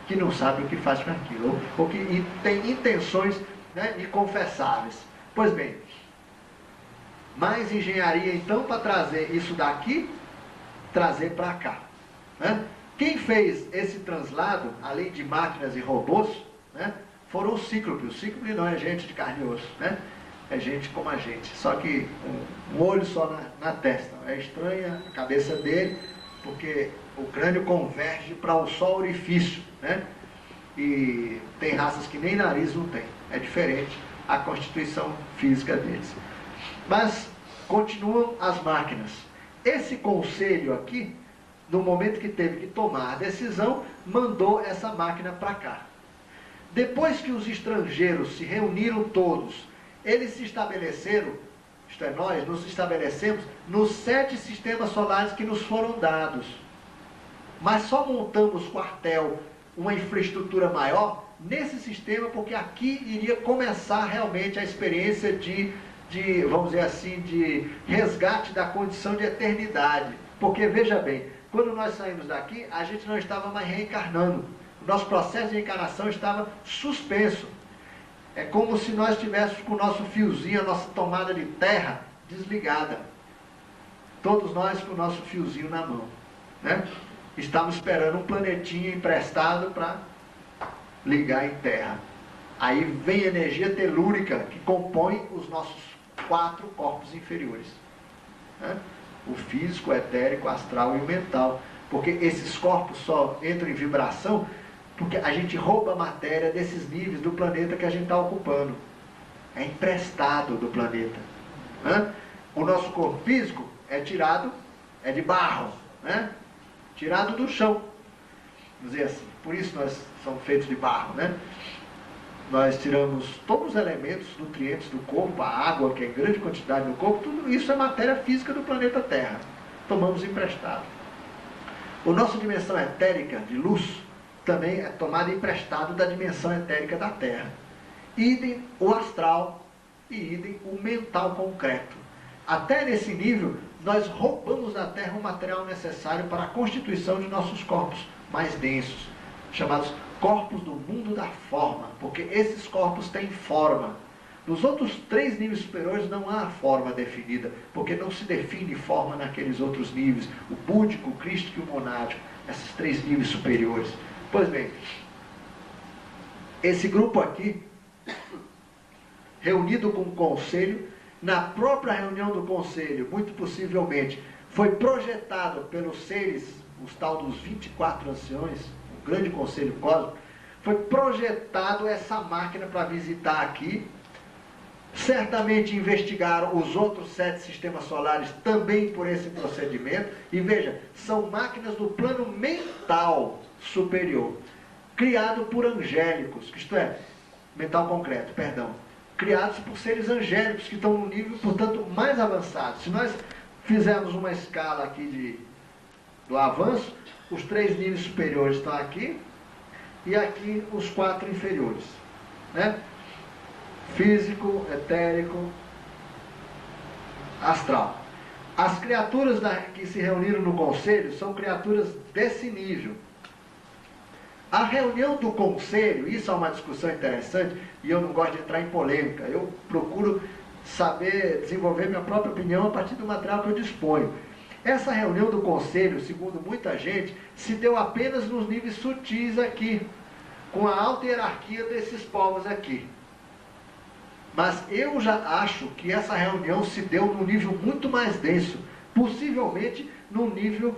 que não sabe o que faz com aquilo, ou que tem intenções inconfessáveis. Pois bem, mais engenharia então para trazer isso daqui, trazer para cá. Quem fez esse translado, além de máquinas e robôs, foram os cíclopes. O cíclope não é gente de carne e osso, é gente como a gente, só que um olho só na testa. É estranha a cabeça dele, porque o crânio converge para um só orifício, e tem raças que nem nariz não tem. É diferente a constituição física deles. Mas continuam as máquinas. Esse conselho aqui, no momento que teve que tomar a decisão, mandou essa máquina para cá. Depois que os estrangeiros se reuniram todos, eles se estabeleceram, isto é, nós nos estabelecemos nos 7 sistemas solares que nos foram dados. Mas só montamos quartel, uma infraestrutura maior, nesse sistema, porque aqui iria começar realmente a experiência de, vamos dizer assim, de resgate da condição de eternidade. Porque, veja bem, quando nós saímos daqui, a gente não estava mais reencarnando. O nosso processo de reencarnação estava suspenso. É como se nós estivéssemos com o nosso fiozinho, a nossa tomada de terra desligada. Todos nós com o nosso fiozinho na mão. Estamos esperando um planetinha emprestado para ligar em terra. Aí vem a energia telúrica que compõe os nossos 4 corpos inferiores. O físico, o etérico, o astral e o mental. Porque esses corpos só entram em vibração porque a gente rouba a matéria desses níveis do planeta que a gente está ocupando. É emprestado do planeta. O nosso corpo físico é tirado, é de barro, tirado do chão. Vamos dizer assim. Por isso nós somos feitos de barro, Nós tiramos todos os elementos, nutrientes do corpo, a água, que é em grande quantidade no corpo, tudo isso é matéria física do planeta Terra. Tomamos emprestado. A nossa dimensão etérica de luz também é tomada emprestado da dimensão etérica da Terra. Idem o astral e idem o mental concreto. Até nesse nível, nós roubamos da Terra o material necessário para a constituição de nossos corpos mais densos, chamados corpos do mundo da forma, porque esses corpos têm forma. Nos outros 3 níveis superiores não há forma definida, porque não se define forma naqueles outros níveis, o búdico, o crístico e o monádico, esses 3 níveis superiores. Pois bem, esse grupo aqui, reunido com o conselho, na própria reunião do conselho, muito possivelmente, foi projetado pelos seres, os tal dos 24 anciões, o grande conselho cósmico, foi projetado essa máquina para visitar aqui. Certamente investigaram os outros 7 sistemas solares também por esse procedimento. E veja, são máquinas do plano mental superior, criado por angélicos, isto é, mental concreto, perdão, criados por seres angélicos que estão num nível, portanto, mais avançado. Se nós fizermos uma escala aqui do avanço, os 3 níveis superiores estão aqui e aqui os 4 inferiores, né? Físico, etérico, astral. As criaturas que se reuniram no conselho são criaturas desse nível. A reunião do conselho, isso é uma discussão interessante, e eu não gosto de entrar em polêmica, eu procuro saber desenvolver minha própria opinião a partir do material que eu disponho. Essa reunião do conselho, segundo muita gente, se deu apenas nos níveis sutis aqui, com a alta hierarquia desses povos aqui. Mas eu já acho que essa reunião se deu num nível muito mais denso, possivelmente num nível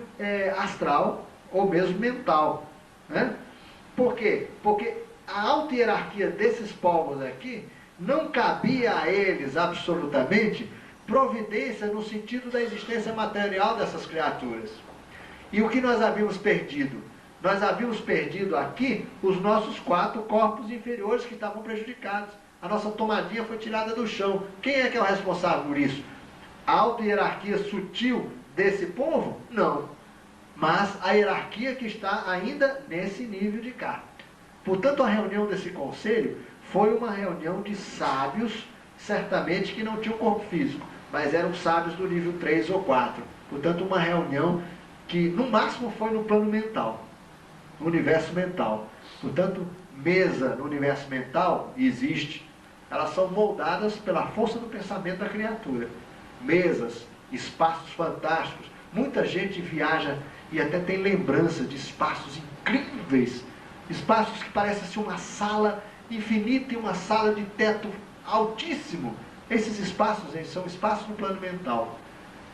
astral ou mesmo mental, né? Por quê? Porque a alta hierarquia desses povos aqui não cabia a eles absolutamente providência no sentido da existência material dessas criaturas. E o que nós havíamos perdido? Nós havíamos perdido aqui os nossos 4 corpos inferiores que estavam prejudicados. A nossa tomadinha foi tirada do chão. Quem é que é o responsável por isso? A alta hierarquia sutil desse povo? Não. Mas a hierarquia que está ainda nesse nível de cá. Portanto, a reunião desse conselho foi uma reunião de sábios, certamente que não tinham corpo físico, mas eram sábios do nível 3 ou 4. Portanto, uma reunião que no máximo foi no plano mental, no universo mental. Portanto, mesa no universo mental existe. Elas são moldadas pela força do pensamento da criatura. Mesas, espaços fantásticos. Muita gente viaja e até tem lembranças de espaços incríveis. Espaços que parecem ser uma sala infinita e uma sala de teto altíssimo. Esses espaços são espaços no plano mental.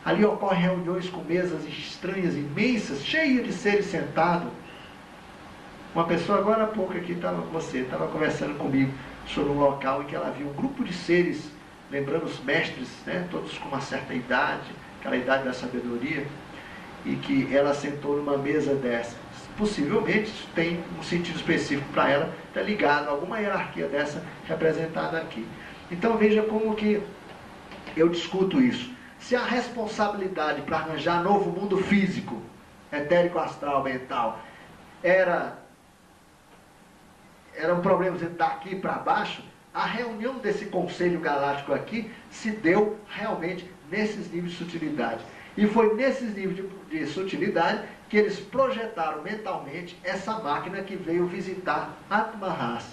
Ali ocorrem reuniões com mesas estranhas, imensas, cheias de seres sentados. Uma pessoa agora há pouco aqui, estava conversando comigo sobre um local em que ela viu um grupo de seres, lembrando os mestres, né, todos com uma certa idade, aquela idade da sabedoria, e que ela sentou numa mesa dessa. Possivelmente isso tem um sentido específico para ela, está ligado a alguma hierarquia dessa representada aqui. Então veja como que eu discuto isso. Se a responsabilidade para arranjar novo mundo físico, etérico, astral, mental, eram problemas daqui para baixo, a reunião desse conselho galáctico aqui se deu realmente nesses níveis de sutilidade. E foi nesses níveis de sutilidade que eles projetaram mentalmente essa máquina que veio visitar Atma-Ras.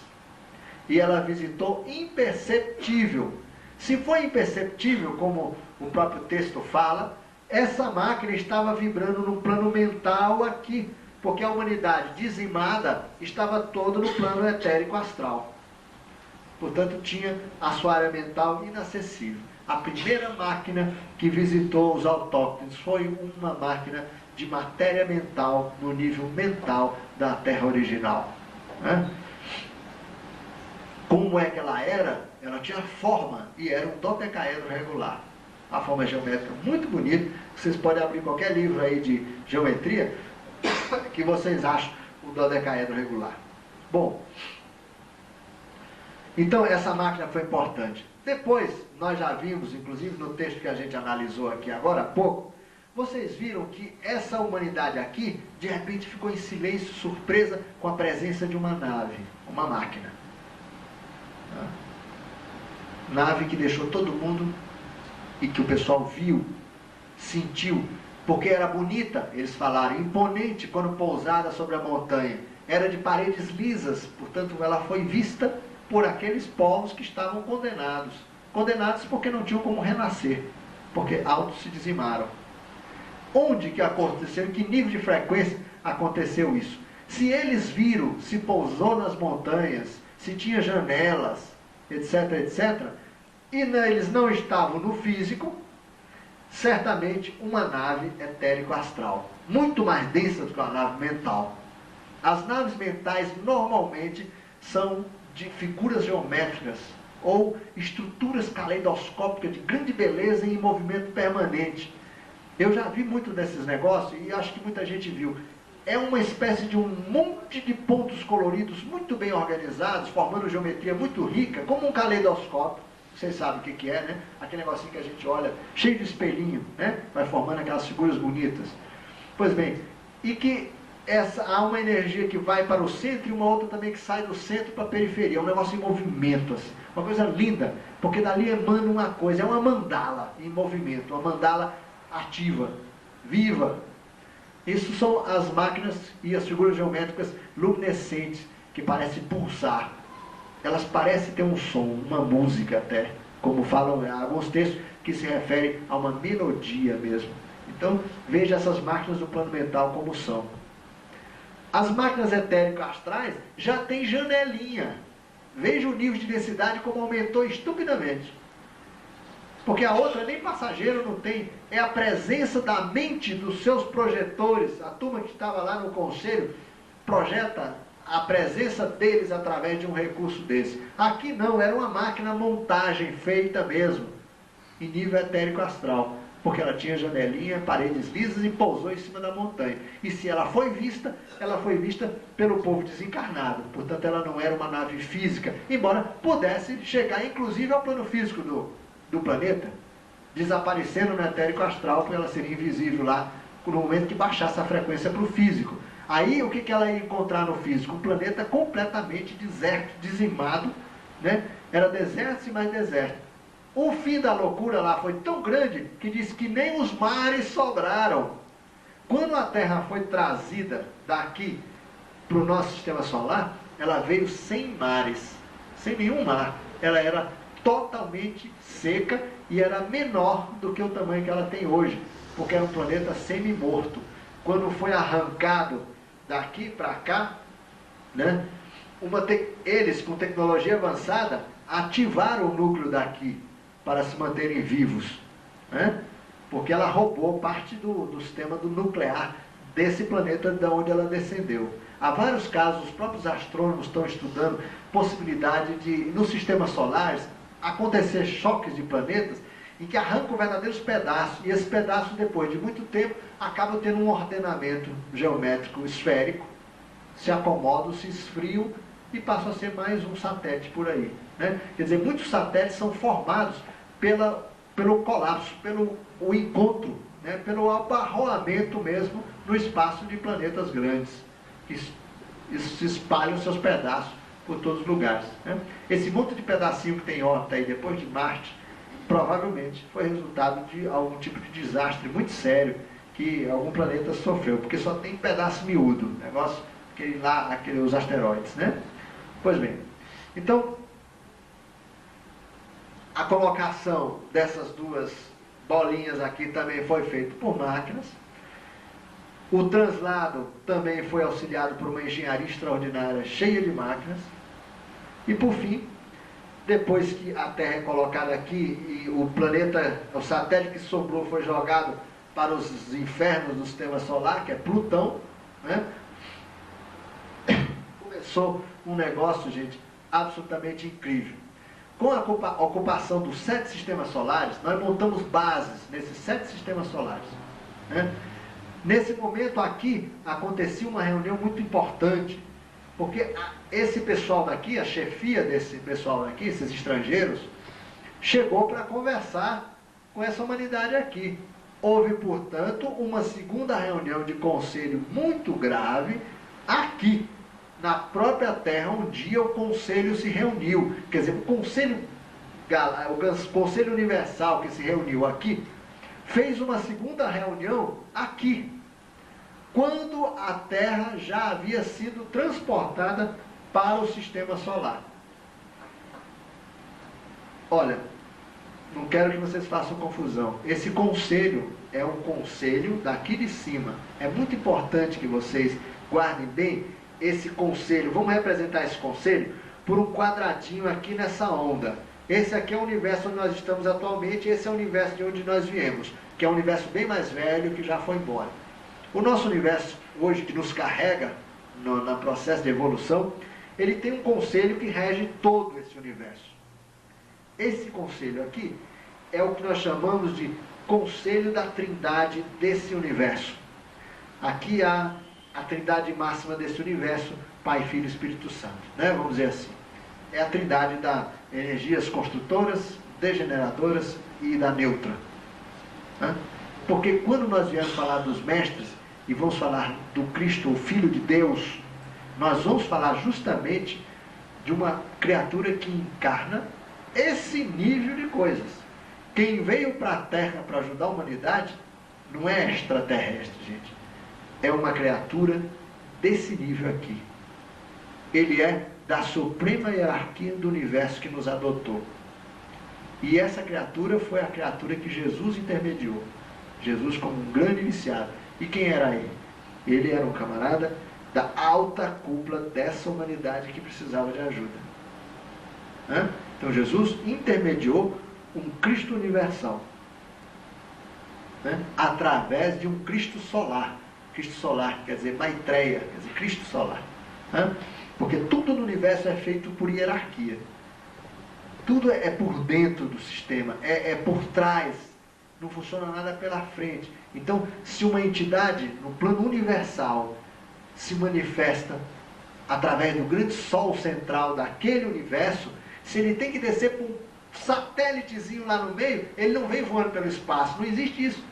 E ela visitou imperceptível. Se foi imperceptível, como o próprio texto fala, essa máquina estava vibrando no plano mental aqui, porque a humanidade dizimada estava toda no plano etérico astral. Portanto, tinha a sua área mental inacessível. A primeira máquina que visitou os autóctones foi uma máquina de matéria mental, no nível mental da Terra original. Né? Como é que ela era? Ela tinha forma e era um dodecaedro regular. A forma geométrica muito bonita. Vocês podem abrir qualquer livro aí de geometria que vocês acham o dodecaedro regular. Bom, então essa máquina foi importante. Depois, nós já vimos, inclusive no texto que a gente analisou aqui agora há pouco, vocês viram que essa humanidade aqui, de repente ficou em silêncio, surpresa com a presença de uma nave, uma máquina. Nave que deixou todo mundo, e que o pessoal viu, sentiu, porque era bonita, eles falaram, imponente quando pousada sobre a montanha. Era de paredes lisas, portanto ela foi vista por aqueles povos que estavam condenados. Condenados porque não tinham como renascer, porque autos se dizimaram. Onde que aconteceu, em que nível de frequência aconteceu isso? Se eles viram, se pousou nas montanhas, se tinha janelas, etc, etc, e eles não estavam no físico, certamente uma nave etérico-astral, muito mais densa do que uma nave mental. As naves mentais normalmente são de figuras geométricas ou estruturas caleidoscópicas de grande beleza e em movimento permanente. Eu já vi muito desses negócios e acho que muita gente viu. É uma espécie de um monte de pontos coloridos muito bem organizados, formando geometria muito rica, como um caleidoscópio. Vocês sabem o que é, né? Aquele negocinho que a gente olha, cheio de espelhinho, né? Vai formando aquelas figuras bonitas. Pois bem, e que há uma energia que vai para o centro e uma outra também que sai do centro para a periferia. É um negócio em movimento, assim. Uma coisa linda, porque dali emana uma coisa, é uma mandala em movimento, uma mandala ativa, viva. Isso são as máquinas e as figuras geométricas luminescentes, que parecem pulsar. Elas parecem ter um som, uma música até, como falam alguns textos que se referem a uma melodia mesmo. Então, veja essas máquinas do plano mental como são. As máquinas etérico-astrais já têm janelinha. Veja o nível de densidade como aumentou estupidamente. Porque a outra nem passageiro não tem. É a presença da mente dos seus projetores. A turma que estava lá no conselho projeta a presença deles através de um recurso desse. Aqui não, era uma máquina montagem feita mesmo, em nível etérico-astral. Porque ela tinha janelinha, paredes lisas e pousou em cima da montanha. E se ela foi vista pelo povo desencarnado. Portanto, ela não era uma nave física, embora pudesse chegar inclusive ao plano físico do planeta, desaparecendo no etérico astral, porque ela seria invisível lá no momento que baixasse a frequência para o físico. Aí o que ela ia encontrar no físico? Um planeta completamente deserto, dizimado, né? Era deserto e mais deserto. O fim da loucura lá foi tão grande que diz que nem os mares sobraram. Quando a Terra foi trazida daqui para o nosso sistema solar, ela veio sem mares, sem nenhum mar. Ela era totalmente seca e era menor do que o tamanho que ela tem hoje, porque era um planeta semi-morto. Quando foi arrancado daqui para cá, né, eles com tecnologia avançada ativaram o núcleo daqui para se manterem vivos, né? Porque ela roubou parte do sistema do nuclear desse planeta de onde ela descendeu. Há vários casos, os próprios astrônomos estão estudando possibilidade de, nos sistemas solares, acontecer choques de planetas em que arrancam verdadeiros pedaços, e esses pedaços, depois de muito tempo, acabam tendo um ordenamento geométrico esférico, se acomodam, se esfriam e passam a ser mais um satélite por aí, né? Quer dizer, muitos satélites são formados pelo colapso, pelo encontro, né? Pelo abarroamento mesmo no espaço de planetas grandes, que se espalham seus pedaços por todos os lugares, né? Esse monte de pedacinho que tem órbita aí depois de Marte, provavelmente foi resultado de algum tipo de desastre muito sério que algum planeta sofreu, porque só tem pedaço miúdo, negócio, os asteroides, né? Pois bem, então, a colocação dessas duas bolinhas aqui também foi feita por máquinas. O translado também foi auxiliado por uma engenharia extraordinária, cheia de máquinas. E por fim, depois que a Terra é colocada aqui e o planeta, o satélite que sobrou foi jogado para os infernos do sistema solar, que é Plutão, né? Começou um negócio, gente, absolutamente incrível. Com a ocupação dos 7 sistemas solares, nós montamos bases nesses 7 sistemas solares, né? Nesse momento aqui, acontecia uma reunião muito importante, porque esse pessoal daqui, a chefia desse pessoal daqui, esses estrangeiros, chegou para conversar com essa humanidade aqui. Houve, portanto, uma segunda reunião de conselho muito grave aqui, na própria Terra. Um dia o conselho se reuniu, quer dizer, o Conselho Universal que se reuniu aqui, fez uma segunda reunião aqui, quando a Terra já havia sido transportada para o Sistema Solar. Olha, não quero que vocês façam confusão. Esse conselho é um conselho daqui de cima. É muito importante que vocês guardem bem esse conselho. Vamos representar esse conselho por um quadradinho aqui nessa onda. Esse aqui é o universo onde nós estamos atualmente, esse é o universo de onde nós viemos, que é um universo bem mais velho, que já foi embora. O nosso universo hoje, que nos carrega no processo de evolução, ele tem um conselho que rege todo esse universo. Esse conselho aqui é o que nós chamamos de conselho da trindade desse universo. Aqui há a trindade máxima desse universo, Pai, Filho e Espírito Santo, né? Vamos dizer assim. É a trindade das energias construtoras, degeneradoras e da neutra. Né? Porque quando nós viemos falar dos mestres e vamos falar do Cristo, o Filho de Deus, nós vamos falar justamente de uma criatura que encarna esse nível de coisas. Quem veio para a Terra para ajudar a humanidade não é extraterrestre, gente. É uma criatura desse nível aqui. Ele é da suprema hierarquia do universo que nos adotou. E essa criatura foi a criatura que Jesus intermediou. Jesus como um grande iniciado. E quem era ele? Ele era um camarada da alta cúpula dessa humanidade que precisava de ajuda. Então Jesus intermediou um Cristo universal, através de um Cristo solar. Cristo solar quer dizer Maitreya, quer dizer Cristo solar. Porque tudo no universo é feito por hierarquia. Tudo é por dentro do sistema, é por trás. Não funciona nada pela frente. Então, se uma entidade no plano universal se manifesta através do grande sol central daquele universo, se ele tem que descer por um satélitezinho lá no meio, ele não vem voando pelo espaço, não existe isso.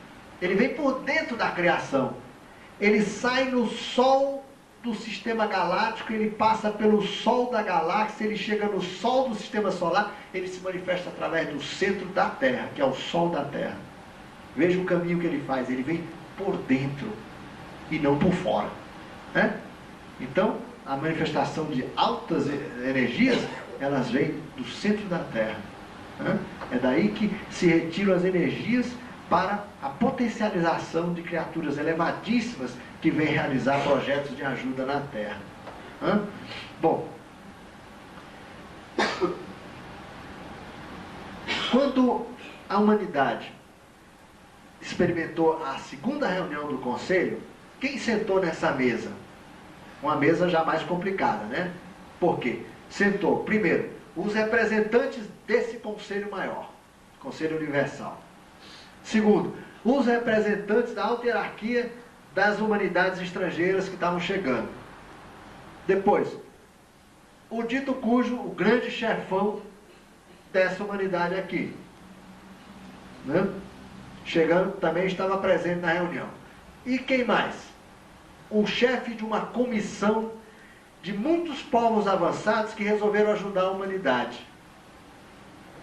Ele vem por dentro da criação. Ele sai no sol do sistema galáctico, ele passa pelo sol da galáxia, ele chega no sol do sistema solar, ele se manifesta através do centro da Terra, que é o sol da Terra. Veja o caminho que ele faz, ele vem por dentro e não por fora. Então, a manifestação de altas energias, elas vêm do centro da Terra. É daí que se retiram as energias para a potencialização de criaturas elevadíssimas que vêm realizar projetos de ajuda na Terra. Bom, quando a humanidade experimentou a segunda reunião do Conselho, quem sentou nessa mesa? Uma mesa já mais complicada, né? Por quê? Sentou, primeiro, os representantes desse Conselho Maior, Conselho Universal. Segundo, os representantes da alta hierarquia das humanidades estrangeiras que estavam chegando. Depois, o dito cujo, o grande chefão dessa humanidade aqui, chegando, também estava presente na reunião. E quem mais? O chefe de uma comissão de muitos povos avançados que resolveram ajudar a humanidade.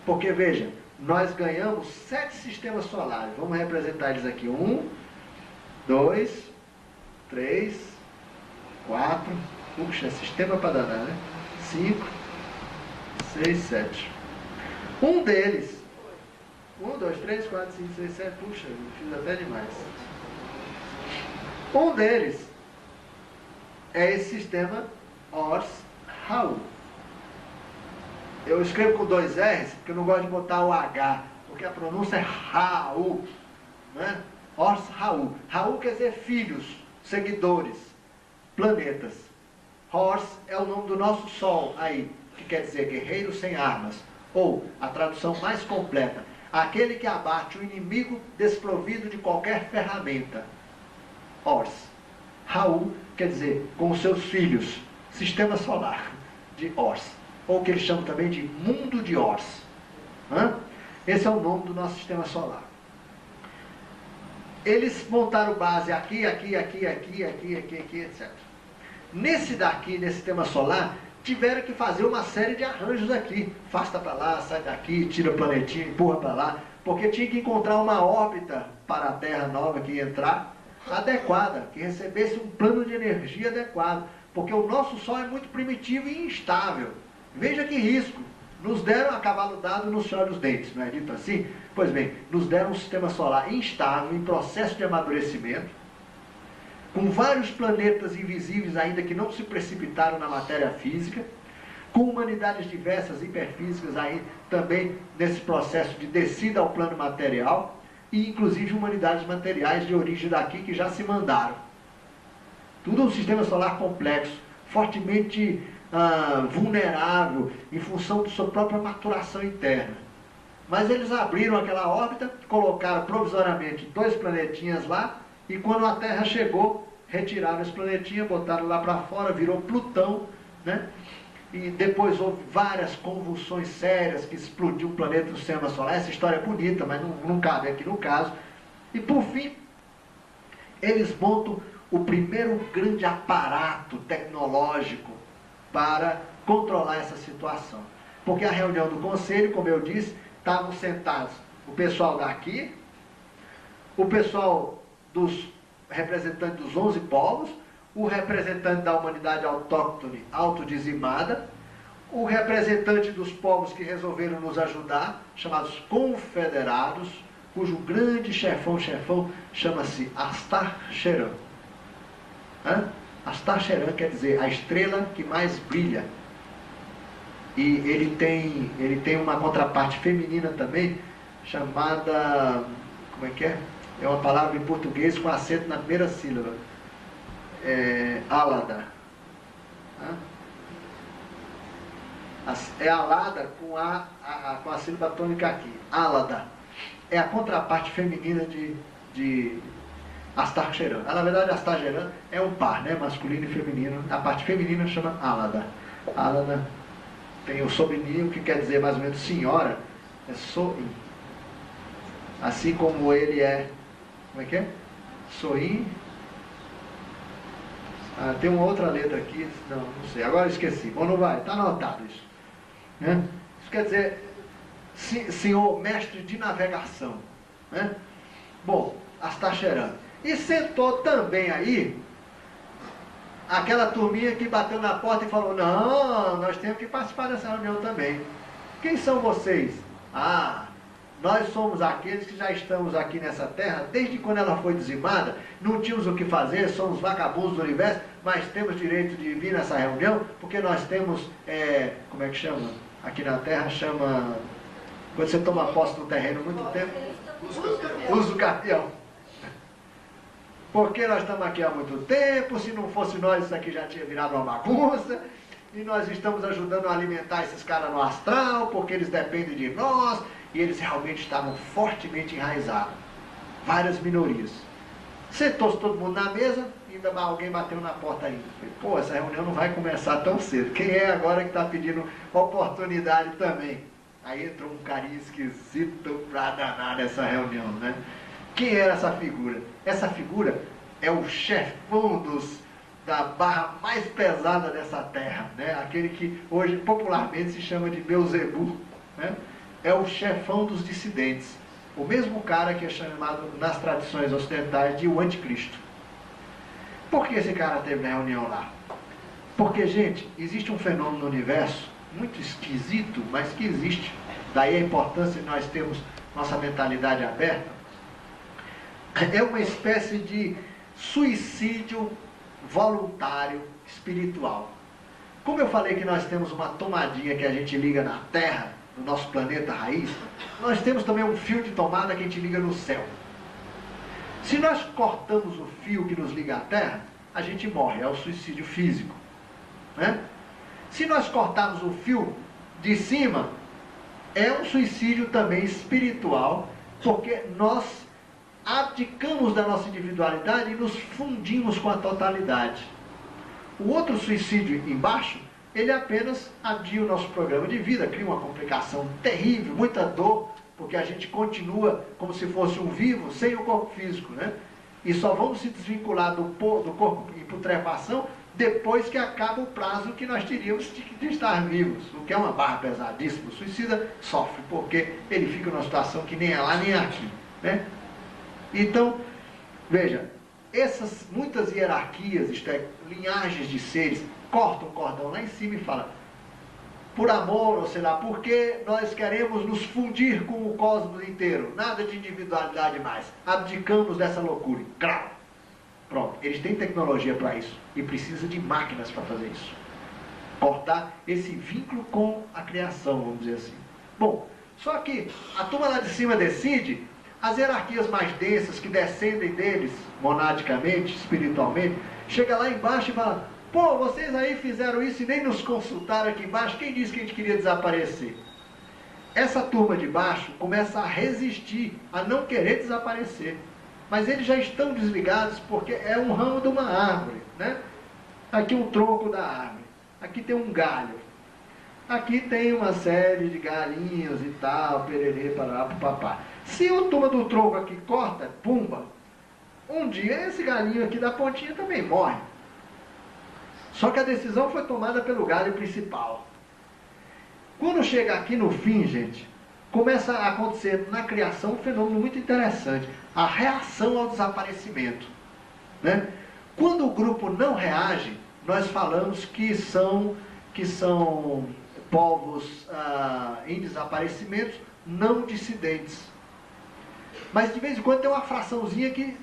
Porque, veja, nós ganhamos 7 sistemas solares. Vamos representar eles aqui. 1, 2, 3, 4. Puxa, sistema para danar, né? 5, 6, 7. Um deles. 1, 2, 3, 4, 5, 6, 7. Puxa, eu fiz até demais. Um deles é esse sistema Ors-Raú. Eu escrevo com 2 R's, porque eu não gosto de botar o H, porque a pronúncia é Raú, né? Ors-Raú. Raú quer dizer filhos, seguidores, planetas. Hors é o nome do nosso Sol aí, que quer dizer guerreiro sem armas. Ou, a tradução mais completa, aquele que abate o inimigo desprovido de qualquer ferramenta. Ors. Raú quer dizer com os seus filhos, sistema solar de Ors. Ou que eles chamam também de mundo de Ors. Esse é o nome do nosso sistema solar. Eles montaram base aqui, etc. Nesse daqui, nesse sistema solar, tiveram que fazer uma série de arranjos aqui. Afasta para lá, sai daqui, tira o planetinha, empurra para lá, porque tinha que encontrar uma órbita para a Terra nova que ia entrar, adequada, que recebesse um plano de energia adequado, porque o nosso Sol é muito primitivo e instável. Veja que risco. Nos deram a cavalo dado nos olhos dentes, não é dito assim? Pois bem, nos deram um sistema solar instável, em processo de amadurecimento, com vários planetas invisíveis ainda que não se precipitaram na matéria física, com humanidades diversas, hiperfísicas aí também nesse processo de descida ao plano material, e inclusive humanidades materiais de origem daqui que já se mandaram. Tudo um sistema solar complexo, fortemente vulnerável em função de sua própria maturação interna. Mas eles abriram aquela órbita, colocaram provisoriamente 2 planetinhas lá, e quando a Terra chegou, retiraram esse planetinha, botaram lá para fora, virou Plutão, né? E depois houve várias convulsões sérias, que explodiu o planeta do sistema solar. Essa história é bonita, mas não cabe aqui no caso. E por fim, eles montam o primeiro grande aparato tecnológico para controlar essa situação. Porque a reunião do conselho, como eu disse, estavam sentados o pessoal daqui, o pessoal dos representantes dos 11 povos, o representante da humanidade autóctone autodizimada, o representante dos povos que resolveram nos ajudar, chamados confederados, cujo grande chefão chama-se Astar-Cheran. Astar-Cheran quer dizer a estrela que mais brilha. E ele tem uma contraparte feminina também, chamada, como é que é? É uma palavra em português com acento na primeira sílaba. Alada. É Alada com a sílaba tônica aqui. Alada. É a contraparte feminina de Astar-Cheran. Na verdade, Astar-Cheran é um par, né? Masculino e feminino. A parte feminina chama Alada. Alada tem o sobrenome que quer dizer mais ou menos senhora. É Soin. Assim como ele é... Como é que é? Soin. Tem uma outra letra aqui, não sei, agora eu esqueci. Bom, não vai, está anotado isso. Né? Isso quer dizer, senhor mestre de navegação. Né? Bom, Astar-Cheran. E sentou também aí aquela turminha que bateu na porta e falou, não, nós temos que participar dessa reunião também. Quem são vocês? Nós somos aqueles que já estamos aqui nessa terra, desde quando ela foi dizimada, não tínhamos o que fazer, somos vagabundos do universo, mas temos direito de vir nessa reunião, porque nós temos, como é que chama? Aqui na terra chama, quando você toma posse no terreno muito tempo, uso capião. Porque nós estamos aqui há muito tempo, se não fosse nós isso aqui já tinha virado uma bagunça, e nós estamos ajudando a alimentar esses caras no astral, porque eles dependem de nós, e eles realmente estavam fortemente enraizados. Várias minorias. Sentou-se todo mundo na mesa, ainda alguém bateu na porta ainda. Falei, essa reunião não vai começar tão cedo. Quem é agora que está pedindo oportunidade também? Aí entrou um carinha esquisito pra danar nessa reunião, né? Quem era essa figura? Essa figura é o chefão da barra mais pesada dessa terra, né? Aquele que hoje popularmente se chama de Beuzebu, né? É o chefão dos dissidentes, o mesmo cara que é chamado nas tradições ocidentais de o anticristo. Por que esse cara teve na reunião lá? Porque, gente, existe um fenômeno no universo muito esquisito, mas que existe. Daí a importância de nós termos nossa mentalidade aberta. É uma espécie de suicídio voluntário espiritual. Como eu falei que nós temos uma tomadinha que a gente liga na Terra, no nosso planeta raiz, nós temos também um fio de tomada que a gente liga no céu. Se nós cortamos o fio que nos liga à Terra, a gente morre, é o suicídio físico, né? Se nós cortarmos o fio de cima, é um suicídio também espiritual, porque nós abdicamos da nossa individualidade e nos fundimos com a totalidade. O outro suicídio embaixo, ele apenas adia o nosso programa de vida, cria uma complicação terrível, muita dor, porque a gente continua como se fosse um vivo sem o corpo físico, né? E só vamos se desvincular do corpo em putrefação depois que acaba o prazo que nós teríamos de estar vivos, o que é uma barra pesadíssima. O suicida sofre, porque ele fica numa situação que nem é lá nem é aqui, né? Então, veja, essas muitas hierarquias, isto é, linhagens de seres, cortam o cordão lá em cima e falam, por amor, ou sei lá, porque nós queremos nos fundir com o cosmos inteiro, nada de individualidade mais, abdicamos dessa loucura, claro. Pronto, eles têm tecnologia para isso e precisa de máquinas para fazer isso. Cortar esse vínculo com a criação, vamos dizer assim. Bom, só que a turma lá de cima decide, as hierarquias mais densas que descendem deles, monadicamente, espiritualmente, chega lá embaixo e fala, pô, vocês aí fizeram isso e nem nos consultaram aqui embaixo, quem disse que a gente queria desaparecer? Essa turma de baixo começa a resistir, a não querer desaparecer. Mas eles já estão desligados porque é um ramo de uma árvore, né? Aqui um tronco da árvore, aqui tem um galho, aqui tem uma série de galinhos e tal, pererê, parará, papapá. Se o turma do tronco aqui corta, pumba, um dia esse galinho aqui da pontinha também morre. Só que a decisão foi tomada pelo galho principal. Quando chega aqui no fim, gente, começa a acontecer na criação um fenômeno muito interessante, a reação ao desaparecimento, né? Quando o grupo não reage, nós falamos que são povos em desaparecimentos não dissidentes. Mas de vez em quando tem uma fraçãozinha que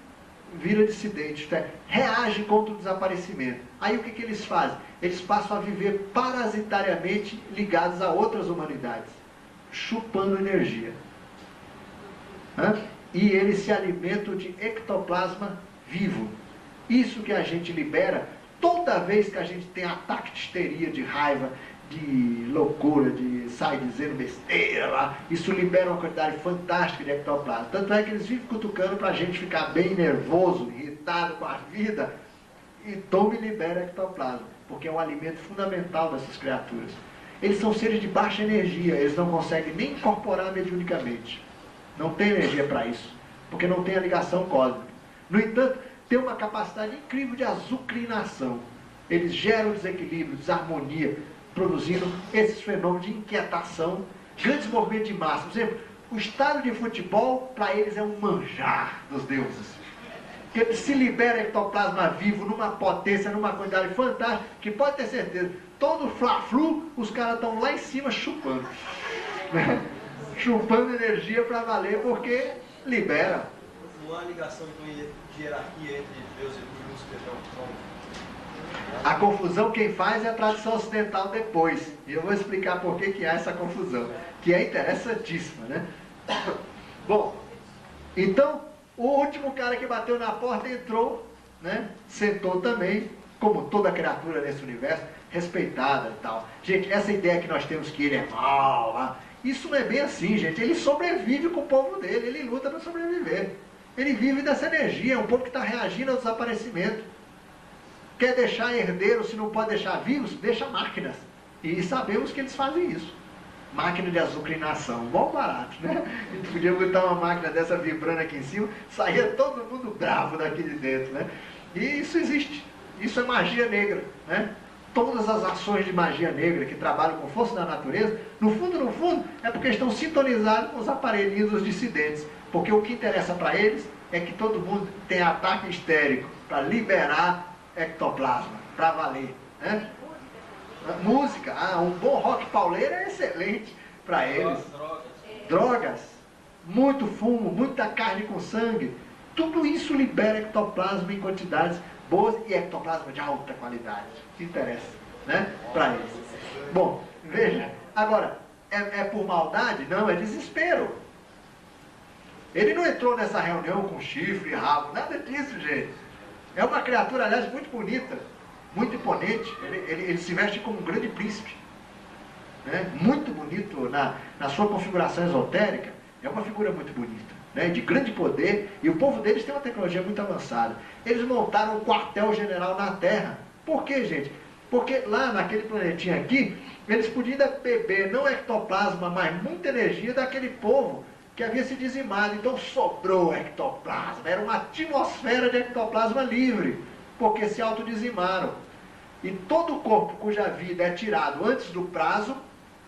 vira dissidente, isto é, reage contra o desaparecimento. Aí o que eles fazem? Eles passam a viver parasitariamente ligados a outras humanidades, chupando energia. E eles se alimentam de ectoplasma vivo. Isso que a gente libera, toda vez que a gente tem ataque de histeria, de raiva, de loucura, de sai dizendo besteira lá, isso libera uma quantidade fantástica de ectoplasma. Tanto é que eles vivem cutucando para a gente ficar bem nervoso, irritado com a vida, e tome e libera ectoplasma, porque é um alimento fundamental dessas criaturas. Eles são seres de baixa energia, eles não conseguem nem incorporar mediunicamente. Não tem energia para isso, porque não tem a ligação cósmica. No entanto, tem uma capacidade incrível de azucrinação. Eles geram desequilíbrio, desarmonia, produzindo esses fenômenos de inquietação, grandes movimentos de massa. Por exemplo, o estádio de futebol, para eles, é um manjar dos deuses. Porque se libera ectoplasma vivo numa potência, numa quantidade fantástica, que pode ter certeza, todo fla-flu, os caras estão lá em cima chupando. Né? Chupando energia para valer, porque libera. Não há ligação de hierarquia entre Deus e Lúcifer, não. A confusão quem faz é a tradição ocidental depois. E eu vou explicar por que há essa confusão, que é interessantíssima, né? Bom, então, o último cara que bateu na porta entrou, né? Sentou também, como toda criatura nesse universo, respeitada e tal. Gente, essa ideia que nós temos que ele é mau, isso não é bem assim, gente. Ele sobrevive com o povo dele, ele luta para sobreviver. Ele vive dessa energia, é um povo que está reagindo ao desaparecimento. Quer deixar herdeiros, se não pode deixar vivos, deixa máquinas. E sabemos que eles fazem isso. Máquina de azucrinação, bom barato, né? A gente podia botar uma máquina dessa vibrando aqui em cima, saía todo mundo bravo daqui de dentro, né? E isso existe. Isso é magia negra, né? Todas as ações de magia negra que trabalham com força da natureza, no fundo, é porque estão sintonizados com os aparelhinhos dos dissidentes. Porque o que interessa para eles é que todo mundo tem ataque histérico para liberar ectoplasma, para valer, né? Música, um bom rock pauleiro é excelente para eles. Drogas, muito fumo, muita carne com sangue, tudo isso libera ectoplasma em quantidades boas e ectoplasma de alta qualidade, que interessa, né? Para eles. Bom, veja, agora, é por maldade? Não, é desespero. Ele não entrou nessa reunião com chifre e rabo, nada disso, gente. É uma criatura, aliás, muito bonita, muito imponente. Ele se veste como um grande príncipe, né? Muito bonito na sua configuração esotérica. É uma figura muito bonita, né? De grande poder. E o povo deles tem uma tecnologia muito avançada. Eles montaram um quartel-general na Terra. Por quê, gente? Porque lá naquele planetinha aqui, eles podiam beber não ectoplasma, mas muita energia daquele povo que havia se dizimado, então sobrou ectoplasma, era uma atmosfera de ectoplasma livre, porque se autodizimaram. E todo o corpo cuja vida é tirado antes do prazo,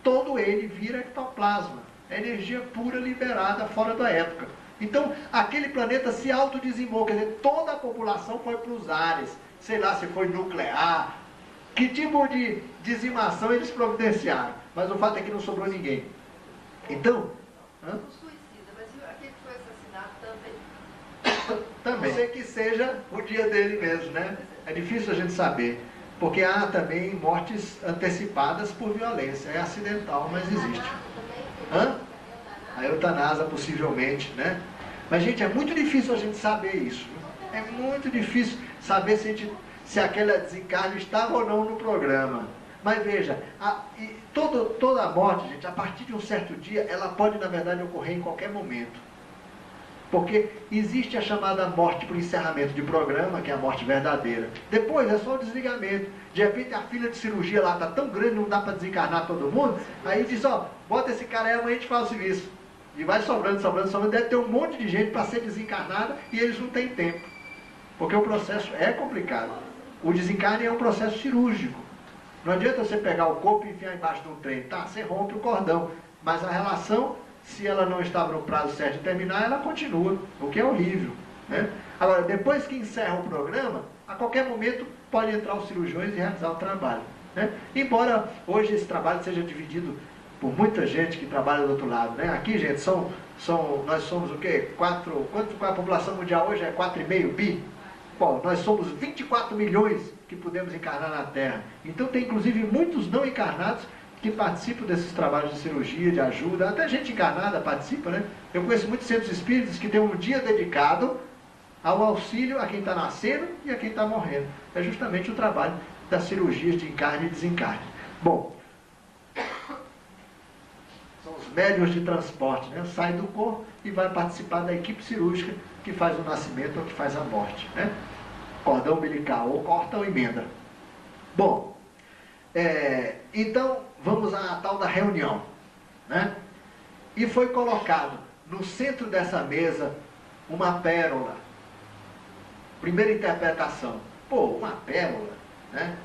todo ele vira ectoplasma, é energia pura liberada fora da época. Então, aquele planeta se autodizimou, quer dizer, toda a população foi para os ares, sei lá se foi nuclear, que tipo de dizimação eles providenciaram, mas o fato é que não sobrou ninguém. Então, também. Pode ser que seja o dia dele mesmo, né? É difícil a gente saber, porque há também mortes antecipadas por violência, é acidental, mas existe. A eutanásia possivelmente, né? Mas, gente, é muito difícil a gente saber isso. É muito difícil saber se aquele desencarne estava ou não no programa. Mas veja, toda a morte, gente, a partir de um certo dia, ela pode, na verdade, ocorrer em qualquer momento. Porque existe a chamada morte por encerramento de programa, que é a morte verdadeira. Depois é só o desligamento. De repente a fila de cirurgia lá está tão grande, não dá para desencarnar todo mundo. Aí diz, ó, bota esse cara aí, amanhã a gente faz o serviço. E vai sobrando. Deve ter um monte de gente para ser desencarnada e eles não têm tempo. Porque o processo é complicado. O desencarne é um processo cirúrgico. Não adianta você pegar o corpo e enfiar embaixo de um trem. Tá, você rompe o cordão. Mas a relação, se ela não estava no prazo certo de terminar, ela continua, o que é horrível, né? Agora, depois que encerra o programa, a qualquer momento pode entrar os cirurgiões e realizar o trabalho, né? Embora hoje esse trabalho seja dividido por muita gente que trabalha do outro lado, né? Aqui, gente, nós somos o quê? Quanto a população mundial hoje é 4,5 bi? Bom, nós somos 24 milhões que podemos encarnar na Terra. Então tem inclusive muitos não encarnados que participam desses trabalhos de cirurgia, de ajuda, até gente encarnada participa, né? Eu conheço muitos centros espíritas que têm um dia dedicado ao auxílio a quem está nascendo e a quem está morrendo. É justamente o trabalho das cirurgias de encarne e desencarne. Bom, são os médiuns de transporte, né? Sai do corpo e vai participar da equipe cirúrgica que faz o nascimento ou que faz a morte, né? Cordão umbilical, ou corta ou emenda. Bom, então vamos à tal da reunião, né? E foi colocado no centro dessa mesa uma pérola. Primeira interpretação, pô, uma pérola, né?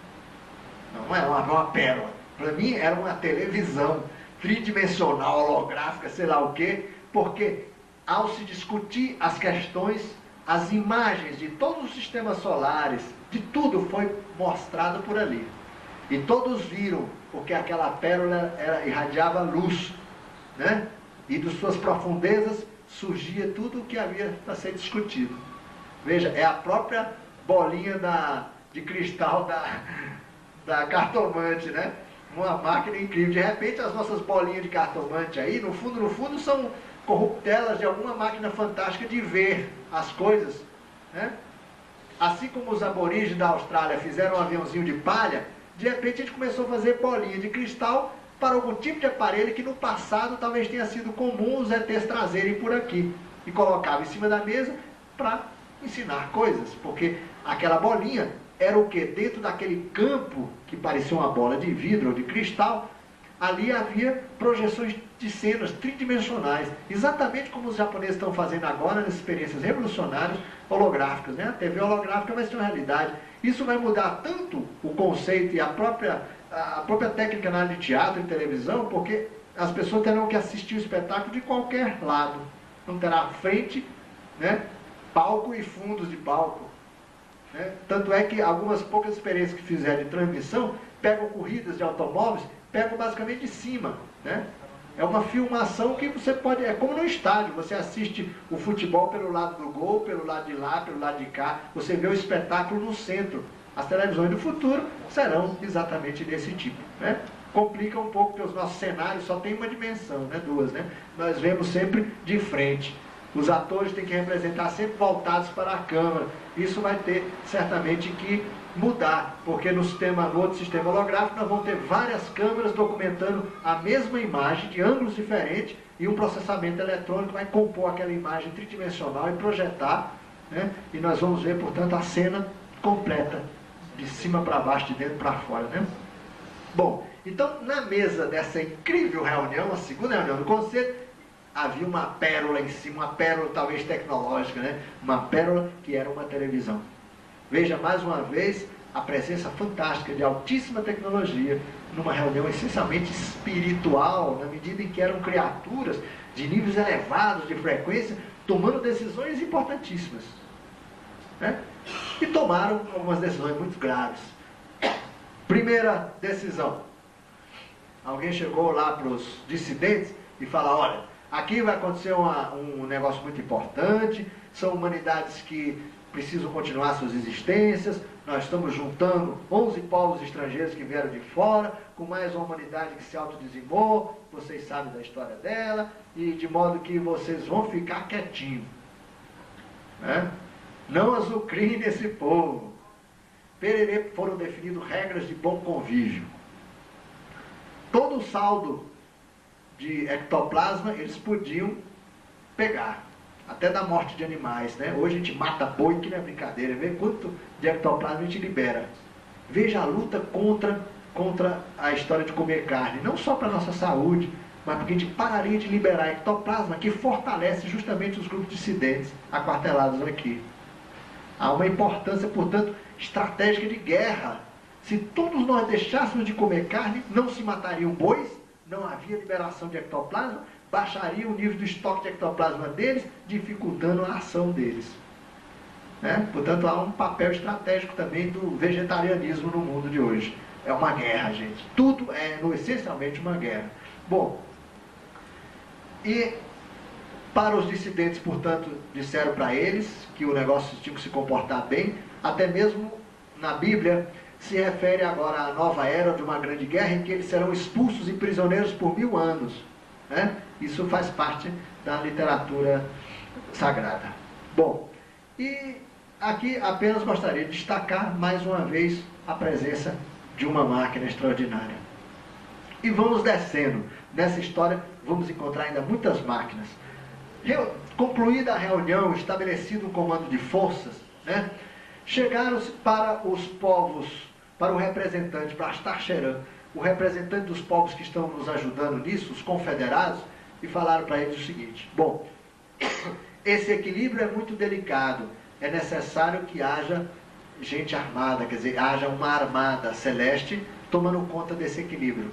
Não é uma pérola. Para mim era uma televisão tridimensional, holográfica, sei lá o quê, porque ao se discutir as questões, as imagens de todos os sistemas solares, de tudo foi mostrado por ali. E todos viram, porque aquela pérola irradiava luz, né? E de suas profundezas surgia tudo o que havia para ser discutido. Veja, é a própria bolinha de cristal da cartomante, né? Uma máquina incrível. De repente as nossas bolinhas de cartomante aí, no fundo, são corruptelas de alguma máquina fantástica de ver as coisas, né? Assim como os aborígenes da Austrália fizeram um aviãozinho de palha, de repente a gente começou a fazer bolinha de cristal para algum tipo de aparelho que no passado talvez tenha sido comum os ETs trazerem por aqui. E colocava em cima da mesa para ensinar coisas, porque aquela bolinha era o que? Dentro daquele campo que parecia uma bola de vidro ou de cristal, ali havia projeções de cenas tridimensionais, exatamente como os japoneses estão fazendo agora nas experiências revolucionárias holográficas, né? A TV holográfica vai ser uma realidade. Isso vai mudar tanto o conceito e a própria técnica na área de teatro e televisão, porque as pessoas terão que assistir o espetáculo de qualquer lado. Não terá frente, né? Palco e fundos de palco, né? Tanto é que algumas poucas experiências que fizeram de transmissão pegam corridas de automóveis, pegam basicamente de cima, né? É uma filmação que você pode, é como no estádio, você assiste o futebol pelo lado do gol, pelo lado de lá, pelo lado de cá, você vê o espetáculo no centro. As televisões do futuro serão exatamente desse tipo, né? Complica um pouco, porque os nossos cenários só tem uma dimensão, né? Duas, né? Nós vemos sempre de frente. Os atores têm que representar sempre voltados para a câmera. Isso vai ter certamente que mudar, porque no outro sistema holográfico nós vamos ter várias câmeras documentando a mesma imagem de ângulos diferentes e um processamento eletrônico vai compor aquela imagem tridimensional e projetar, né? E nós vamos ver, portanto, a cena completa, de cima para baixo, de dentro para fora, né? Bom, então na mesa dessa incrível reunião, a segunda reunião do conselho, havia uma pérola em cima, uma pérola talvez tecnológica, né? Uma pérola que era uma televisão. Veja mais uma vez a presença fantástica de altíssima tecnologia numa reunião essencialmente espiritual, na medida em que eram criaturas de níveis elevados de frequência, tomando decisões importantíssimas. Né? E tomaram algumas decisões muito graves. Primeira decisão. Alguém chegou lá para os dissidentes e falou, olha, aqui vai acontecer um negócio muito importante, são humanidades que precisam continuar suas existências, nós estamos juntando 11 povos estrangeiros que vieram de fora, com mais uma humanidade que se autodizimou, vocês sabem da história dela, e de modo que vocês vão ficar quietinhos. Né? Não azucrinem esse povo. Pererê, foram definidas regras de bom convívio. Todo o saldo de ectoplasma eles podiam pegar, até da morte de animais, né? Hoje a gente mata boi, que não é brincadeira, vê quanto de ectoplasma a gente libera. Veja a luta contra a história de comer carne, não só para a nossa saúde, mas porque a gente pararia de liberar ectoplasma, que fortalece justamente os grupos dissidentes aquartelados aqui. Há uma importância, portanto, estratégica de guerra. Se todos nós deixássemos de comer carne, não se matariam bois, não havia liberação de ectoplasma, baixaria o nível do estoque de ectoplasma deles, dificultando a ação deles. Né? Portanto, há um papel estratégico também do vegetarianismo no mundo de hoje. É uma guerra, gente. Tudo é, essencialmente, uma guerra. Bom, e para os dissidentes, portanto, disseram para eles que o negócio tinha que se comportar bem, até mesmo na Bíblia se refere agora à nova era de uma grande guerra em que eles serão expulsos e prisioneiros por 1000 anos. Né? Isso faz parte da literatura sagrada. Bom, e aqui apenas gostaria de destacar mais uma vez a presença de uma máquina extraordinária. E vamos descendo. Nessa história vamos encontrar ainda muitas máquinas. Concluída a reunião, estabelecido o comando de forças, né? Chegaram-se para os povos, para o representante, para Astacheran, o representante dos povos que estão nos ajudando nisso, os confederados, e falaram para eles o seguinte: bom, esse equilíbrio é muito delicado, é necessário que haja gente armada, quer dizer, haja uma armada celeste tomando conta desse equilíbrio.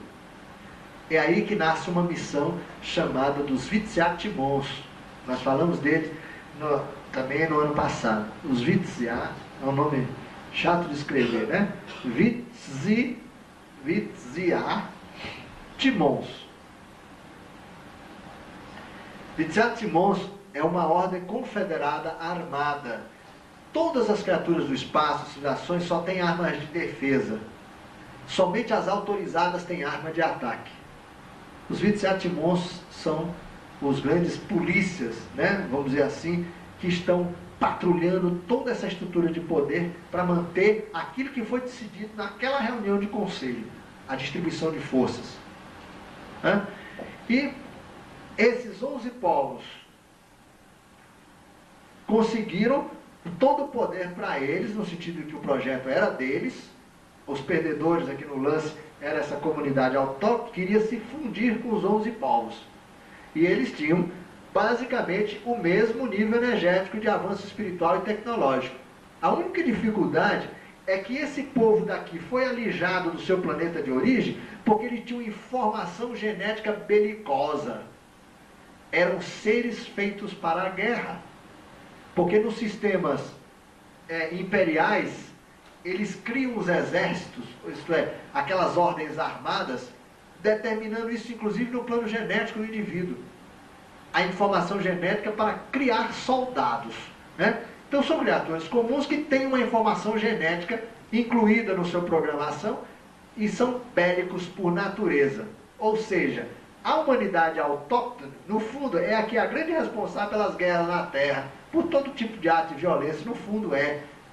É aí que nasce uma missão chamada dos Vitsiatimons. Nós falamos dele também no ano passado. Os Vitsiat, é um nome chato de escrever, né? Vitsiatimons. Vitsiatimons é uma ordem confederada armada. Todas as criaturas do espaço, civilizações, só têm armas de defesa. Somente as autorizadas têm arma de ataque. Os Vitsiatimons são os grandes polícias, né, vamos dizer assim, que estão patrulhando toda essa estrutura de poder para manter aquilo que foi decidido naquela reunião de conselho, a distribuição de forças. Né? E esses 11 povos conseguiram todo o poder para eles, no sentido de que o projeto era deles. Os perdedores aqui no lance era essa comunidade autóctone que queria se fundir com os 11 povos. E eles tinham basicamente o mesmo nível energético de avanço espiritual e tecnológico. A única dificuldade é que esse povo daqui foi alijado do seu planeta de origem porque ele tinha uma informação genética belicosa. Eram seres feitos para a guerra. Porque nos sistemas imperiais, eles criam os exércitos, isto é, aquelas ordens armadas, determinando isso inclusive no plano genético do indivíduo. A informação genética para criar soldados. Né? Então são criaturas comuns que têm uma informação genética incluída no seu programação e são bélicos por natureza. Ou seja, a humanidade autóctone, no fundo, é aqui a grande responsável pelas guerras na Terra, por todo tipo de ato de violência, no fundo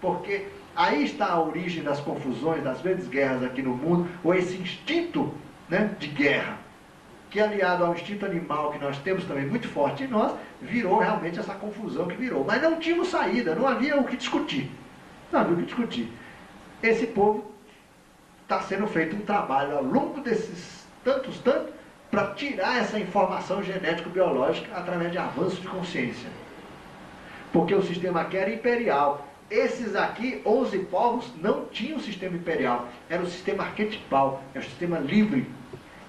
porque aí está a origem das confusões, das grandes guerras aqui no mundo, ou esse instinto, né, de guerra, que aliado ao instinto animal que nós temos também muito forte em nós, virou realmente essa confusão que virou. Mas não tínhamos saída, não havia o que discutir. Não havia o que discutir. Esse povo está sendo feito um trabalho ao longo desses tantos, para tirar essa informação genético-biológica através de avanço de consciência. Porque o sistema aqui era imperial. Esses aqui, 11 povos, não tinham sistema imperial. Era o sistema arquetipal, era o sistema livre,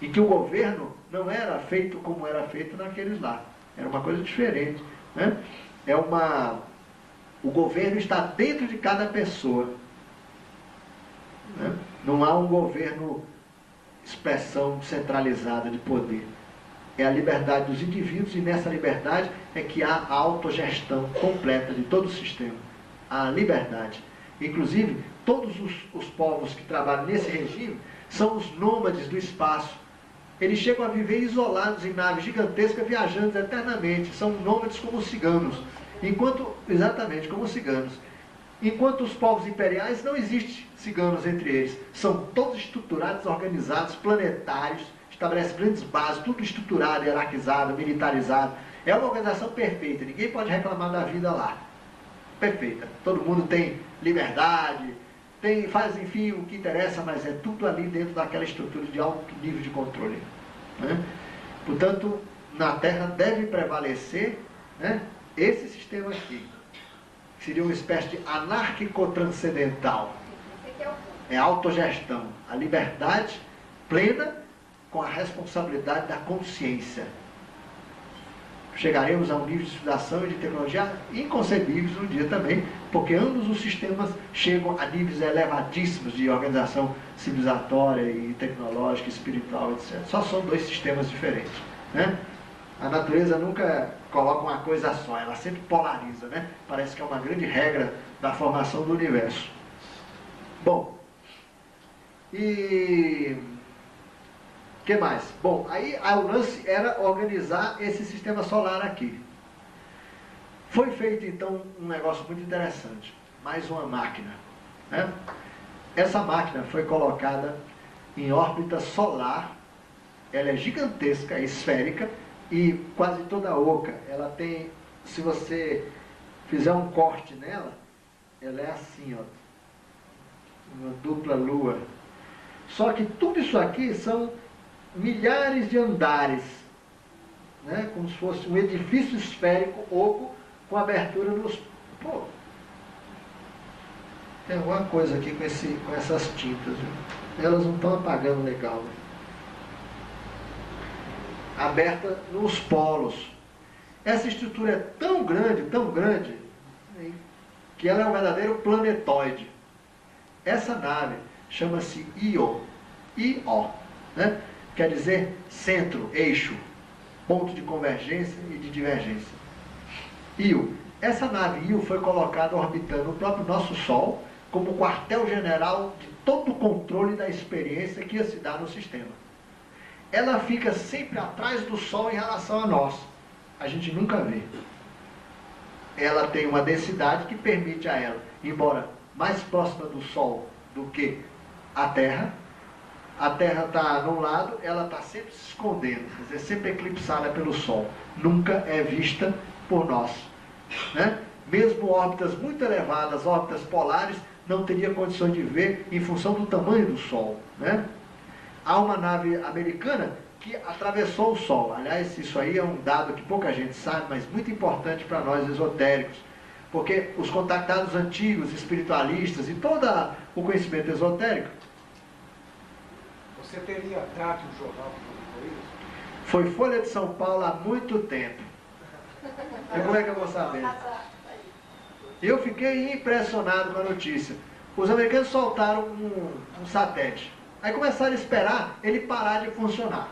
em que o governo não era feito como era feito naqueles lá. Era uma coisa diferente, né? O governo está dentro de cada pessoa, né? Não há um governo, expressão centralizada de poder. É a liberdade dos indivíduos, e nessa liberdade é que há a autogestão completa de todo o sistema. A liberdade. Inclusive, todos os povos que trabalham nesse regime são os nômades do espaço. Eles chegam a viver isolados em naves gigantescas, viajando eternamente. São nômades como os ciganos. Exatamente, como os ciganos. Enquanto os povos imperiais, não existe ciganos entre eles. São todos estruturados, organizados, planetários, estabelecem grandes bases, tudo estruturado, hierarquizado, militarizado. É uma organização perfeita, ninguém pode reclamar da vida lá. Perfeita. Todo mundo tem liberdade, faz, enfim, o que interessa, mas é tudo ali dentro daquela estrutura de alto nível de controle, né? Portanto, na Terra deve prevalecer, né, esse sistema aqui, que seria uma espécie de anárquico-transcendental. É a autogestão, a liberdade plena com a responsabilidade da consciência. Chegaremos a um nível de civilização e de tecnologia inconcebíveis um dia também, porque ambos os sistemas chegam a níveis elevadíssimos de organização civilizatória e tecnológica, espiritual, etc. Só são dois sistemas diferentes, né? A natureza nunca coloca uma coisa só, ela sempre polariza, né? Parece que é uma grande regra da formação do universo. Bom, e o que mais? Bom, aí o lance era organizar esse sistema solar aqui. Foi feito então um negócio muito interessante, mais uma máquina, né? Essa máquina foi colocada em órbita solar, ela é gigantesca, é esférica e quase toda oca. Ela tem, se você fizer um corte nela, ela é assim, ó, uma dupla lua. Só que tudo isso aqui são milhares de andares, né? Como se fosse um edifício esférico oco com abertura nos... Pô, tem alguma coisa aqui com essas tintas, viu? Elas não estão apagando legal, né? Aberta nos polos. Essa estrutura é tão grande, hein, que ela é um verdadeiro planetoide. Essa nave chama-se Io, né? Quer dizer centro, eixo, ponto de convergência e de divergência. Io. Essa nave Io foi colocada orbitando o próprio nosso Sol como quartel-general de todo o controle da experiência que ia se dar no sistema. Ela fica sempre atrás do Sol em relação a nós. A gente nunca vê. Ela tem uma densidade que permite a ela, embora mais próxima do Sol do que a Terra está num lado, ela está sempre se escondendo, quer dizer, sempre eclipsada pelo Sol. Nunca é vista por nós, né? Mesmo órbitas muito elevadas, órbitas polares, não teria condições de ver em função do tamanho do Sol, né? Há uma nave americana que atravessou o Sol. Aliás, isso aí é um dado que pouca gente sabe, mas muito importante para nós esotéricos, porque os contactados antigos, espiritualistas e todo o conhecimento esotérico... Você teria trato um jornal que publicou isso? Foi Folha de São Paulo há muito tempo. E como é que eu vou saber? Eu fiquei impressionado com a notícia. Os americanos soltaram um satélite. Aí começaram a esperar ele parar de funcionar,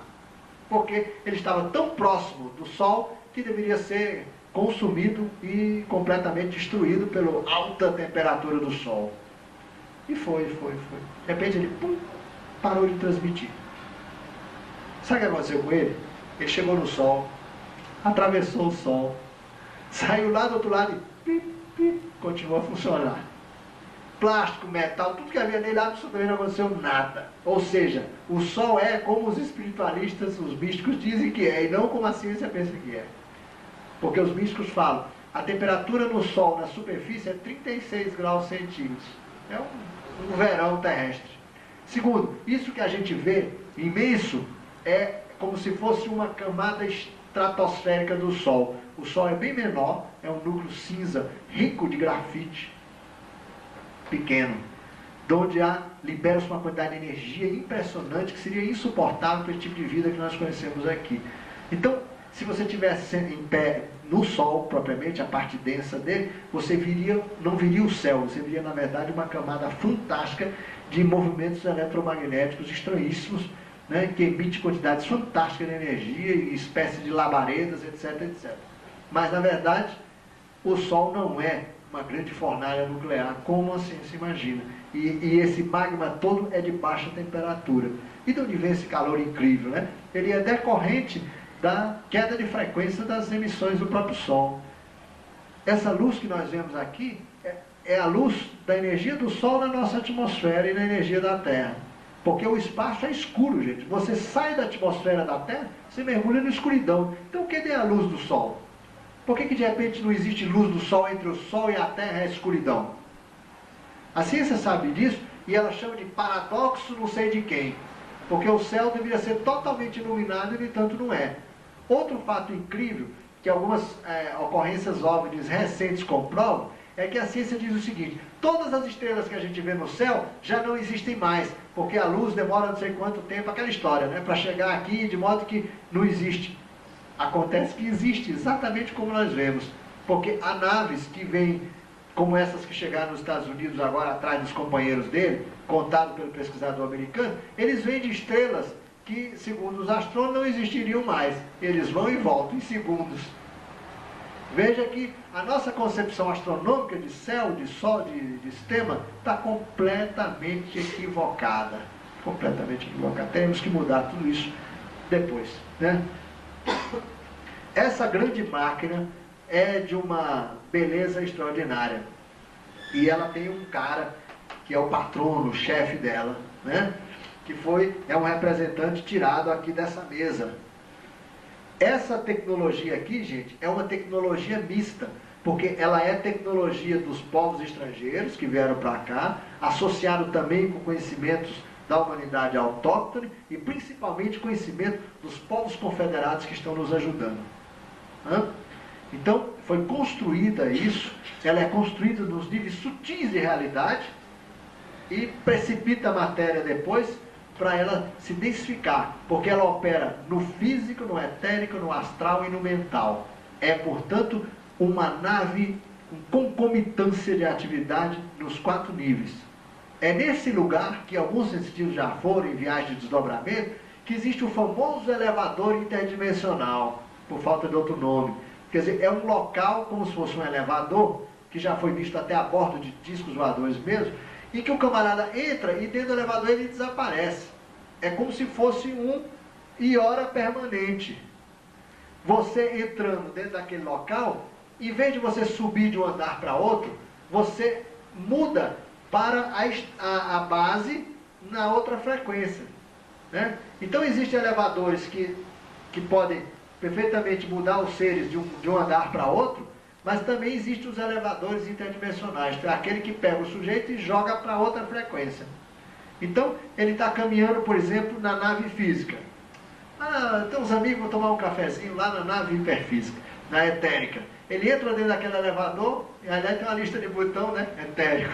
porque ele estava tão próximo do Sol que deveria ser consumido e completamente destruído pela alta temperatura do Sol. E foi. De repente ele, pum, parou de transmitir. Sabe o que aconteceu com ele? Ele chegou no Sol, atravessou o Sol, saiu lá do outro lado e continuou a funcionar. Plástico, metal, tudo que havia nele, absolutamente não aconteceu nada. Ou seja, o Sol é como os espiritualistas, os místicos dizem que é, e não como a ciência pensa que é. Porque os místicos falam, a temperatura no Sol, na superfície, é 36 graus centígrados. É um verão terrestre. Segundo, isso que a gente vê, imenso, é como se fosse uma camada estratosférica do Sol. O Sol é bem menor, é um núcleo cinza rico de grafite, pequeno, de onde libera-se uma quantidade de energia impressionante que seria insuportável para o tipo de vida que nós conhecemos aqui. Então, se você estivesse em pé no Sol, propriamente, a parte densa dele, você não viria o céu, você viria, na verdade, uma camada fantástica de movimentos eletromagnéticos estranhíssimos, né, que emite quantidades fantásticas de energia, e espécies de labaredas, etc, etc. Mas, na verdade, o Sol não é uma grande fornalha nuclear, como a ciência imagina. E esse magma todo é de baixa temperatura. E de onde vem esse calor incrível, né? Ele é decorrente da queda de frequência das emissões do próprio Sol. Essa luz que nós vemos aqui é a luz da energia do Sol na nossa atmosfera e na energia da Terra. Porque o espaço é escuro, gente. Você sai da atmosfera da Terra, você mergulha na escuridão. Então, cadê a luz do Sol? Por que de repente não existe luz do Sol entre o Sol e a Terra e a escuridão? A ciência sabe disso e ela chama de paradoxo não sei de quem. Porque o céu deveria ser totalmente iluminado e, no entanto, não é. Outro fato incrível, que algumas ocorrências OVNIs recentes comprovam, é que a ciência diz o seguinte: todas as estrelas que a gente vê no céu já não existem mais, porque a luz demora não sei quanto tempo, aquela história, né, para chegar aqui, de modo que não existe. Acontece que existe, exatamente como nós vemos, porque há naves que vêm, como essas que chegaram nos Estados Unidos agora atrás dos companheiros dele, contado pelo pesquisador americano, eles vêm de estrelas que, segundo os astrônomos, não existiriam mais. Eles vão e voltam em segundos. Veja que a nossa concepção astronômica de céu, de sol, de sistema, está completamente equivocada. Completamente equivocada. Temos que mudar tudo isso depois, né? Essa grande máquina é de uma beleza extraordinária. E ela tem um cara que é o patrono, o chefe dela, né? Que é um representante tirado aqui dessa mesa. Essa tecnologia aqui, gente, é uma tecnologia mista, porque ela é tecnologia dos povos estrangeiros que vieram para cá, associado também com conhecimentos da humanidade autóctone e principalmente conhecimento dos povos confederados que estão nos ajudando. Então, foi construída isso, ela é construída nos níveis sutis de realidade e precipita a matéria depois para ela se densificar, porque ela opera no físico, no etérico, no astral e no mental. É, portanto, uma nave com concomitância de atividade nos 4 níveis. É nesse lugar que alguns cientistas já foram em viagem de desdobramento, que existe o famoso elevador interdimensional, por falta de outro nome. Quer dizer, é um local como se fosse um elevador, que já foi visto até a bordo de discos voadores mesmo, em que o camarada entra e dentro do elevador ele desaparece. É como se fosse um iora permanente. Você entrando dentro daquele local, em vez de você subir de um andar para outro, você muda para a base na outra frequência, né? Então existem elevadores que podem perfeitamente mudar os seres de um andar para outro, mas também existem os elevadores interdimensionais, que é aquele que pega o sujeito e joga para outra frequência. Então, ele está caminhando, por exemplo, na nave física. Tem uns amigos vão tomar um cafezinho lá na nave hiperfísica, na etérica. Ele entra dentro daquele elevador, e aliás tem uma lista de botão, né, etérico,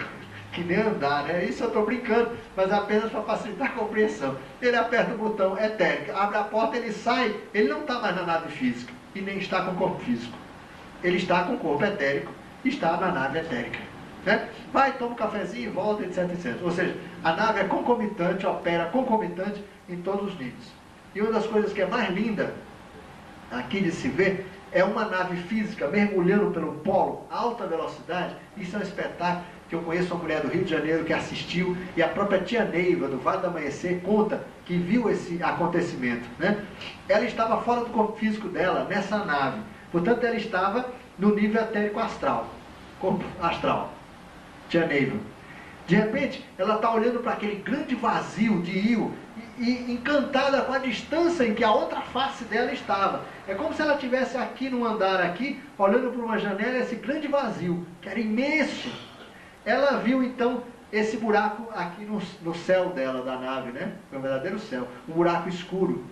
que nem andar, né? Isso eu estou brincando, mas apenas para facilitar a compreensão. Ele aperta o botão etérico, abre a porta, ele sai, ele não está mais na nave física, e nem está com o corpo físico. Ele está com o corpo etérico, está na nave etérica, né? Vai, toma um cafezinho e volta, etc, etc. Ou seja, a nave é concomitante, opera concomitante em todos os níveis. E uma das coisas que é mais linda aqui de se ver é uma nave física mergulhando pelo polo, alta velocidade. Isso é um espetáculo que eu conheço uma mulher do Rio de Janeiro que assistiu, e a própria tia Neiva, do Vale do Amanhecer, conta que viu esse acontecimento, né? Ela estava fora do corpo físico dela, nessa nave. Portanto, ela estava no nível etérico astral, corpo astral, tia Neiva. De repente, ela está olhando para aquele grande vazio de Io e encantada com a distância em que a outra face dela estava. É como se ela estivesse aqui num andar aqui, olhando para uma janela, esse grande vazio, que era imenso. Ela viu então esse buraco aqui no céu dela, da nave, né? Foi um verdadeiro céu, um buraco escuro.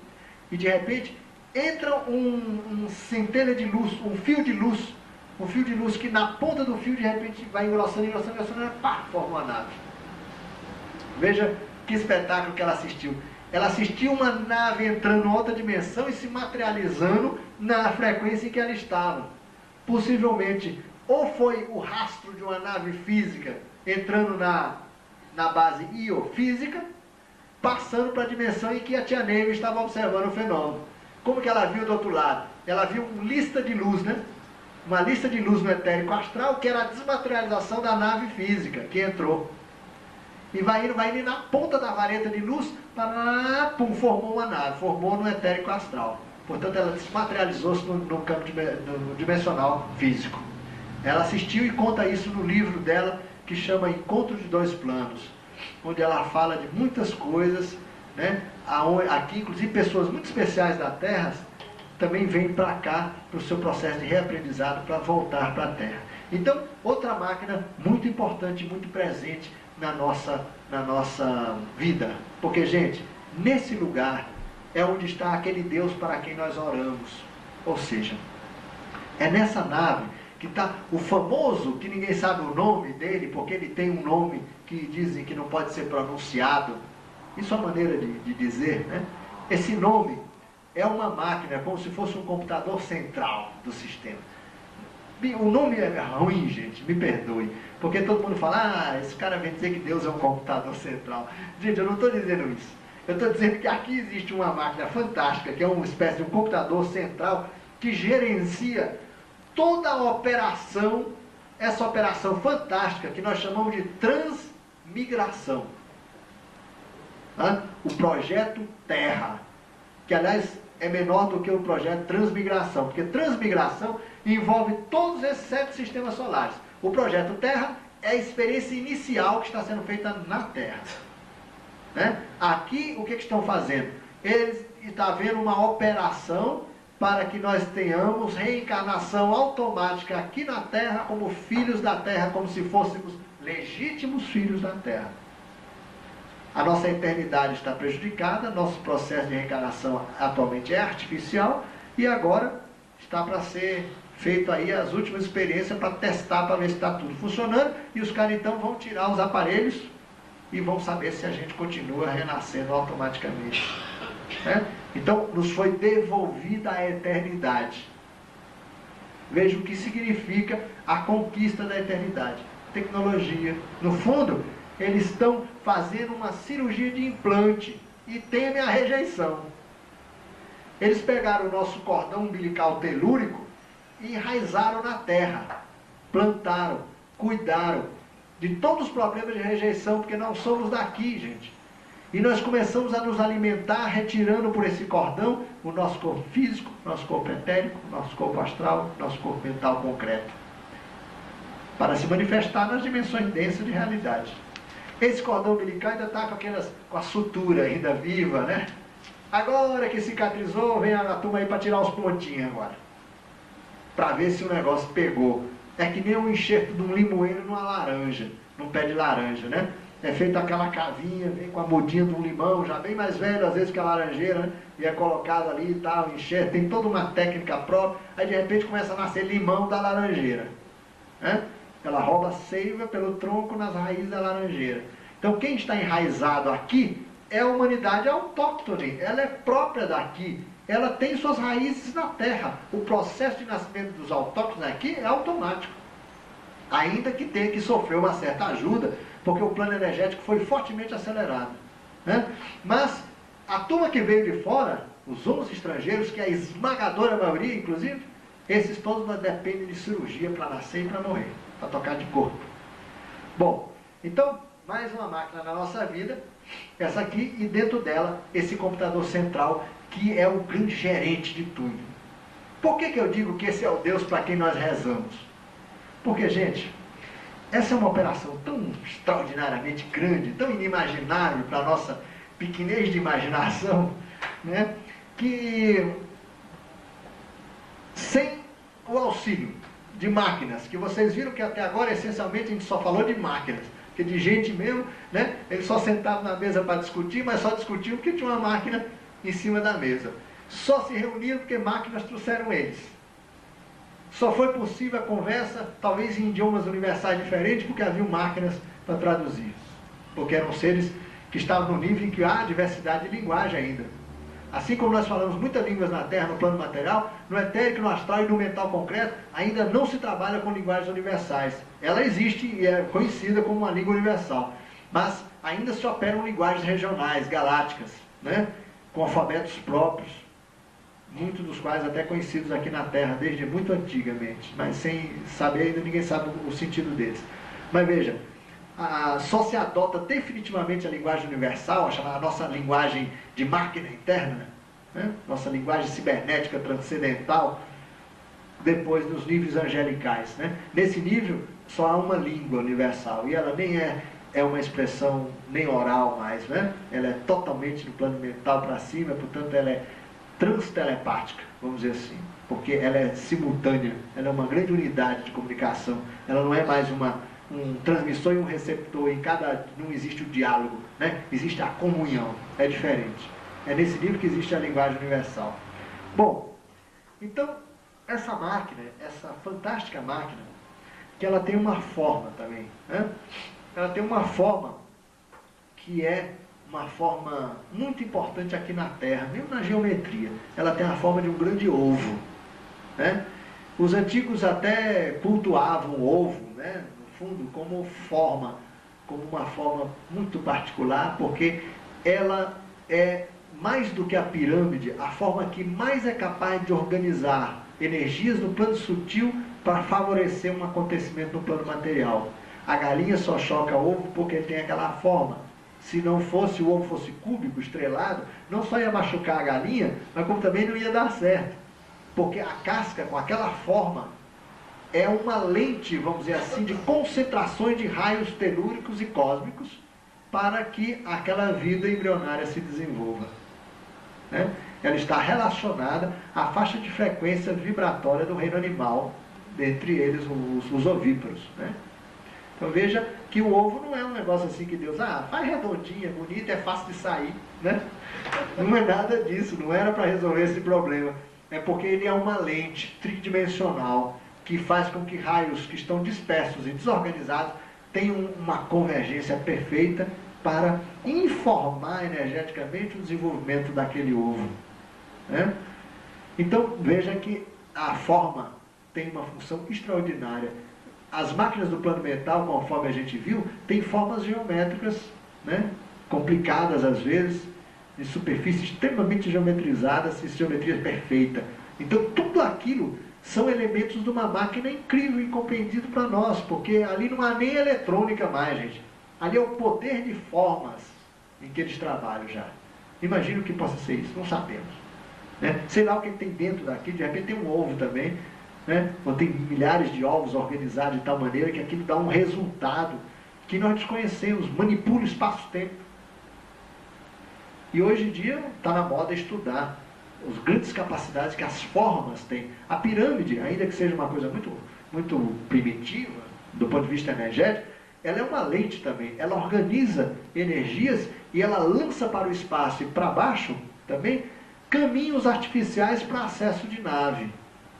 e de repente entra um centelha de luz, um fio de luz que na ponta do fio de repente vai engrossando, e pá, forma uma nave. Veja que espetáculo que ela assistiu. Ela assistiu uma nave entrando em outra dimensão e se materializando na frequência em que ela estava. Possivelmente, ou foi o rastro de uma nave física entrando na base iofísica, passando para a dimensão em que a tia Neve estava observando o fenômeno. Como que ela viu do outro lado? Ela viu uma lista de luz, né? Uma lista de luz no etérico astral, que era a desmaterialização da nave física que entrou. E vai indo, e na ponta da vareta de luz, pum, formou uma nave, formou no etérico astral. Portanto, ela desmaterializou-se no campo dimensional físico. Ela assistiu e conta isso no livro dela, que chama Encontro de Dois Planos, onde ela fala de muitas coisas, né? Aqui, inclusive, pessoas muito especiais da Terra também vêm para cá, para o seu processo de reaprendizado, para voltar para a Terra. Então, outra máquina muito importante, muito presente na nossa vida. Porque, gente, nesse lugar é onde está aquele Deus para quem nós oramos. Ou seja, é nessa nave que está o famoso, que ninguém sabe o nome dele, porque ele tem um nome que dizem que não pode ser pronunciado. Isso é uma maneira de dizer, né? Esse nome é uma máquina, como se fosse um computador central do sistema. O nome é ruim, gente, me perdoe, porque todo mundo fala, esse cara vem dizer que Deus é um computador central. Gente, eu não estou dizendo isso. Eu estou dizendo que aqui existe uma máquina fantástica, que é uma espécie de um computador central, que gerencia toda a operação, essa operação fantástica, que nós chamamos de transmigração. O projeto Terra, que aliás é menor do que o projeto Transmigração, porque transmigração envolve todos esses 7 sistemas solares. O projeto Terra é a experiência inicial que está sendo feita na Terra. Né? Aqui, o que estão fazendo? Eles estão havendo uma operação para que nós tenhamos reencarnação automática aqui na Terra, como filhos da Terra, como se fôssemos legítimos filhos da Terra. A nossa eternidade está prejudicada, nosso processo de reencarnação atualmente é artificial, e agora está para ser feito aí as últimas experiências para testar, para ver se está tudo funcionando, e os caras então vão tirar os aparelhos e vão saber se a gente continua renascendo automaticamente. Né? Então, nos foi devolvida a eternidade. Veja o que significa a conquista da eternidade. Tecnologia. No fundo, eles estão fazendo uma cirurgia de implante e temem a rejeição. Eles pegaram o nosso cordão umbilical telúrico e enraizaram na terra. Plantaram, cuidaram de todos os problemas de rejeição, porque não somos daqui, gente. E nós começamos a nos alimentar, retirando por esse cordão o nosso corpo físico, nosso corpo etérico, nosso corpo astral, nosso corpo mental concreto, para se manifestar nas dimensões densas de realidade. Esse cordão umbilical ainda está com a sutura ainda viva, né? Agora que cicatrizou, vem a turma aí para tirar os pontinhos agora, para ver se o negócio pegou. É que nem um enxerto de um limoeiro numa laranja, num pé de laranja, né? É feita aquela cavinha, vem com a mudinha de um limão, já bem mais velho às vezes que a laranjeira, né? E é colocado ali e tal, enxerto, tem toda uma técnica própria, aí de repente começa a nascer limão da laranjeira, né? Ela rouba a seiva pelo tronco nas raízes da laranjeira. Então quem está enraizado aqui é a humanidade autóctone, ela é própria daqui, ela tem suas raízes na terra. O processo de nascimento dos autóctones aqui é automático, ainda que tenha que sofrer uma certa ajuda, porque o plano energético foi fortemente acelerado, né? Mas a turma que veio de fora, os 11 estrangeiros, que é a esmagadora maioria, inclusive, esses todos dependem de cirurgia para nascer e para morrer, para tocar de corpo. Bom, então, mais uma máquina na nossa vida, essa aqui, e dentro dela, esse computador central, que é o grande gerente de tudo. Por que eu digo que esse é o Deus para quem nós rezamos? Porque, gente, essa é uma operação tão extraordinariamente grande, tão inimaginável para a nossa pequenez de imaginação, né? Que sem o auxílio de máquinas, que vocês viram que até agora essencialmente a gente só falou de máquinas, porque de gente mesmo, né? Eles só sentavam na mesa para discutir, mas só discutiam porque tinha uma máquina em cima da mesa. só se reuniram porque máquinas trouxeram eles. Só foi possível a conversa, talvez em idiomas universais diferentes, porque haviam máquinas para traduzir. Porque eram seres que estavam no nível em que há diversidade de linguagem ainda. Assim como nós falamos muitas línguas na Terra, no plano material, no etérico, no astral e no mental concreto, ainda não se trabalha com linguagens universais. Ela existe e é conhecida como uma língua universal. Mas ainda se operam linguagens regionais, galácticas, né? Com alfabetos próprios, muitos dos quais até conhecidos aqui na Terra desde muito antigamente, mas sem saber ainda, ninguém sabe o sentido deles. Mas veja, só se adota definitivamente a linguagem universal, a chamada nossa linguagem de máquina interna, né? Nossa linguagem cibernética transcendental, depois dos níveis angelicais, né? Nesse nível só há uma língua universal, e ela nem é uma expressão nem oral mais, né? Ela é totalmente no plano mental para cima, portanto ela é transtelepática, vamos dizer assim, porque ela é simultânea, ela é uma grande unidade de comunicação, ela não é mais um transmissor e um receptor, não existe o diálogo, né? Existe a comunhão, é diferente. É nesse nível que existe a linguagem universal. Bom, então, essa máquina, essa fantástica máquina, que ela tem uma forma também, né? Ela tem uma forma que é uma forma muito importante aqui na Terra, mesmo na geometria. Ela tem a forma de um grande ovo, né? Os antigos até cultuavam o ovo, né, no fundo, como uma forma muito particular, porque ela é, mais do que a pirâmide, a forma que mais é capaz de organizar energias no plano sutil para favorecer um acontecimento no plano material. A galinha só choca o ovo porque tem aquela forma. Se não fosse, o ovo fosse cúbico, estrelado, não só ia machucar a galinha, mas como também não ia dar certo. Porque a casca, com aquela forma, é uma lente, vamos dizer assim, de concentrações de raios telúricos e cósmicos para que aquela vida embrionária se desenvolva, né? Ela está relacionada à faixa de frequência vibratória do reino animal, dentre eles os ovíparos, né? Então veja que o ovo não é um negócio assim que Deus, faz redondinho, é bonito, é fácil de sair, né? Não é nada disso, não era para resolver esse problema. É porque ele é uma lente tridimensional que faz com que raios que estão dispersos e desorganizados tenham uma convergência perfeita para informar energeticamente o desenvolvimento daquele ovo, né? Então veja que a forma tem uma função extraordinária. As máquinas do plano mental, conforme a gente viu, têm formas geométricas, né, complicadas às vezes, de superfície extremamente geometrizadas e geometria perfeita. Então tudo aquilo são elementos de uma máquina incrível e incompreendido para nós, porque ali não há nem eletrônica mais, gente. Ali é o poder de formas em que eles trabalham já. Imagino que possa ser isso, não sabemos, né? Sei lá o que tem dentro daqui, de repente tem um ovo também, né? Ou tem milhares de ovos organizados de tal maneira que aquilo dá um resultado que nós desconhecemos, manipula o espaço-tempo. E hoje em dia está na moda estudar as grandes capacidades que as formas têm. A pirâmide, ainda que seja uma coisa muito, muito primitiva, do ponto de vista energético, ela é uma lente também. Ela organiza energias e ela lança para o espaço e para baixo também caminhos artificiais para acesso de nave.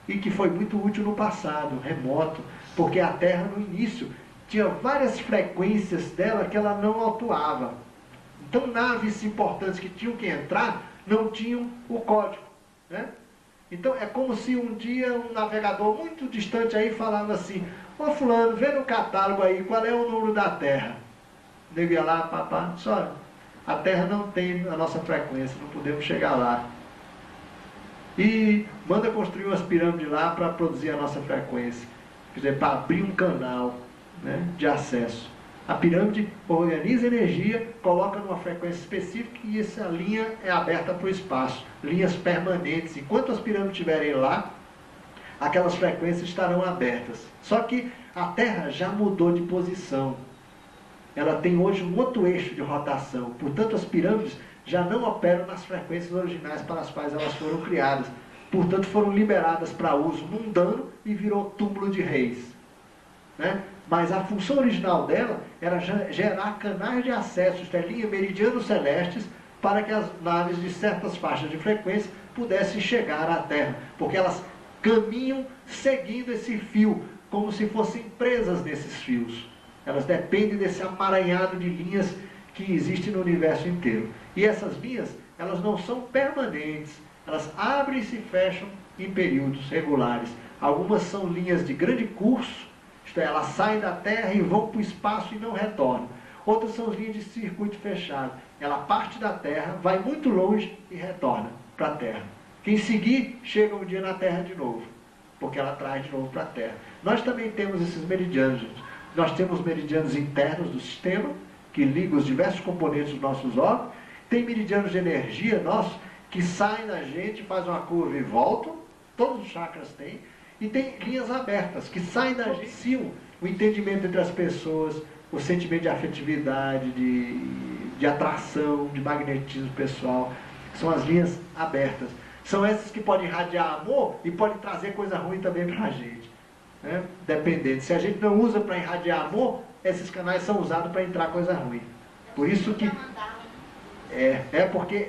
E que foi muito útil no passado, remoto, porque a Terra no início tinha várias frequências dela que ela não atuava. Então naves importantes que tinham que entrar não tinham o código, né? Então é como se um dia um navegador muito distante aí falava assim: ô fulano, vê no catálogo aí qual é o número da Terra. Eu ia lá, papá, só a Terra não tem a nossa frequência, não podemos chegar lá. E manda construir umas pirâmides lá para produzir a nossa frequência, quer dizer, para abrir um canal, né, de acesso. A pirâmide organiza energia, coloca numa frequência específica e essa linha é aberta para o espaço, linhas permanentes. Enquanto as pirâmides estiverem lá, aquelas frequências estarão abertas. Só que a Terra já mudou de posição. Ela tem hoje um outro eixo de rotação, portanto as pirâmides já não operam nas frequências originais para as quais elas foram criadas. Portanto, foram liberadas para uso mundano e virou túmulo de reis, né? Mas a função original dela era gerar canais de acesso, linhas meridianos celestes, para que as naves de certas faixas de frequência pudessem chegar à Terra, porque elas caminham seguindo esse fio, como se fossem presas nesses fios. Elas dependem desse amaranhado de linhas que existe no universo inteiro. E essas linhas, elas não são permanentes, elas abrem e se fecham em períodos regulares. Algumas são linhas de grande curso, isto é, elas saem da Terra e vão para o espaço e não retornam. Outras são linhas de circuito fechado. Ela parte da Terra, vai muito longe e retorna para a Terra. Quem seguir, chega um dia na Terra de novo, porque ela traz de novo para a Terra. Nós também temos esses meridianos, gente. Nós temos meridianos internos do sistema, que ligam os diversos componentes dos nossos órgãos. Tem meridianos de energia nossos, que saem da gente, fazem uma curva e voltam. Todos os chakras têm. E tem linhas abertas, que saem da gente, sim, o entendimento entre as pessoas, o sentimento de afetividade, de atração, de magnetismo pessoal. São as linhas abertas. São essas que podem irradiar amor e podem trazer coisa ruim também para a gente, né? Dependendo. Se a gente não usa para irradiar amor, esses canais são usados para entrar coisa ruim. Por isso que... porque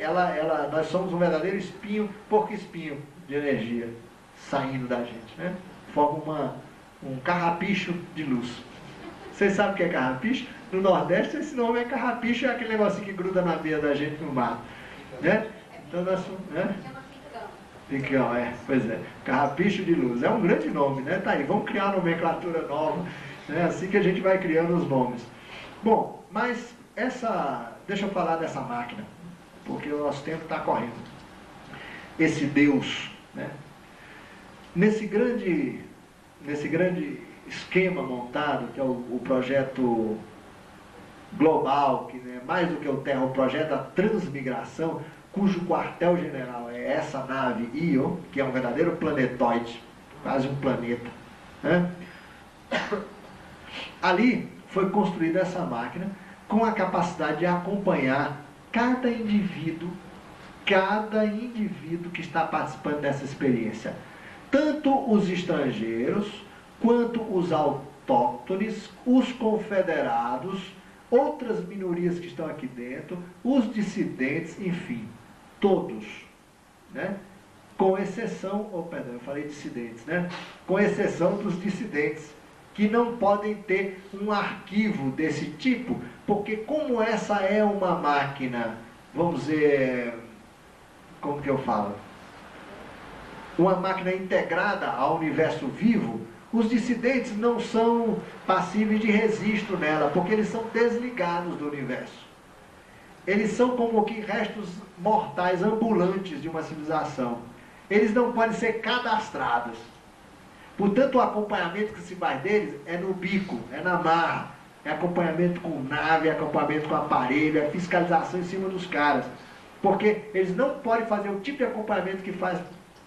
nós somos um verdadeiro espinho, porco-espinho de energia saindo da gente, né? Forma um carrapicho de luz. Vocês sabem o que é carrapicho? No Nordeste esse nome é carrapicho, é aquele negocinho que gruda na veia da gente no mato, né? Então nós somos... né? Ficão, pois é. Carrapicho de luz. É um grande nome, né? Tá aí, vamos criar uma nomenclatura nova. É assim que a gente vai criando os nomes. Bom, mas deixa eu falar dessa máquina, porque o nosso tempo está correndo. Esse Deus, né? Nesse grande esquema montado, que é o projeto global, que é mais do que o Terra, o projeto da transmigração, cujo quartel-general é essa nave Io, que é um verdadeiro planetoide, quase um planeta, né? Ali foi construída essa máquina com a capacidade de acompanhar cada indivíduo que está participando dessa experiência. Tanto os estrangeiros, quanto os autóctones, os confederados, outras minorias que estão aqui dentro, os dissidentes, enfim, todos, né? Com exceção, eu falei dissidentes, né? Com exceção dos dissidentes, que não podem ter um arquivo desse tipo, porque como essa é uma máquina, vamos dizer, como que eu falo? Uma máquina integrada ao universo vivo, os dissidentes não são passíveis de registro nela, porque eles são desligados do universo. Eles são como que restos mortais ambulantes de uma civilização. Eles não podem ser cadastrados. Portanto, o acompanhamento que se faz deles é no bico, é na marra, é acompanhamento com nave, é acompanhamento com aparelho, é fiscalização em cima dos caras. Porque eles não podem fazer o tipo de acompanhamento que faz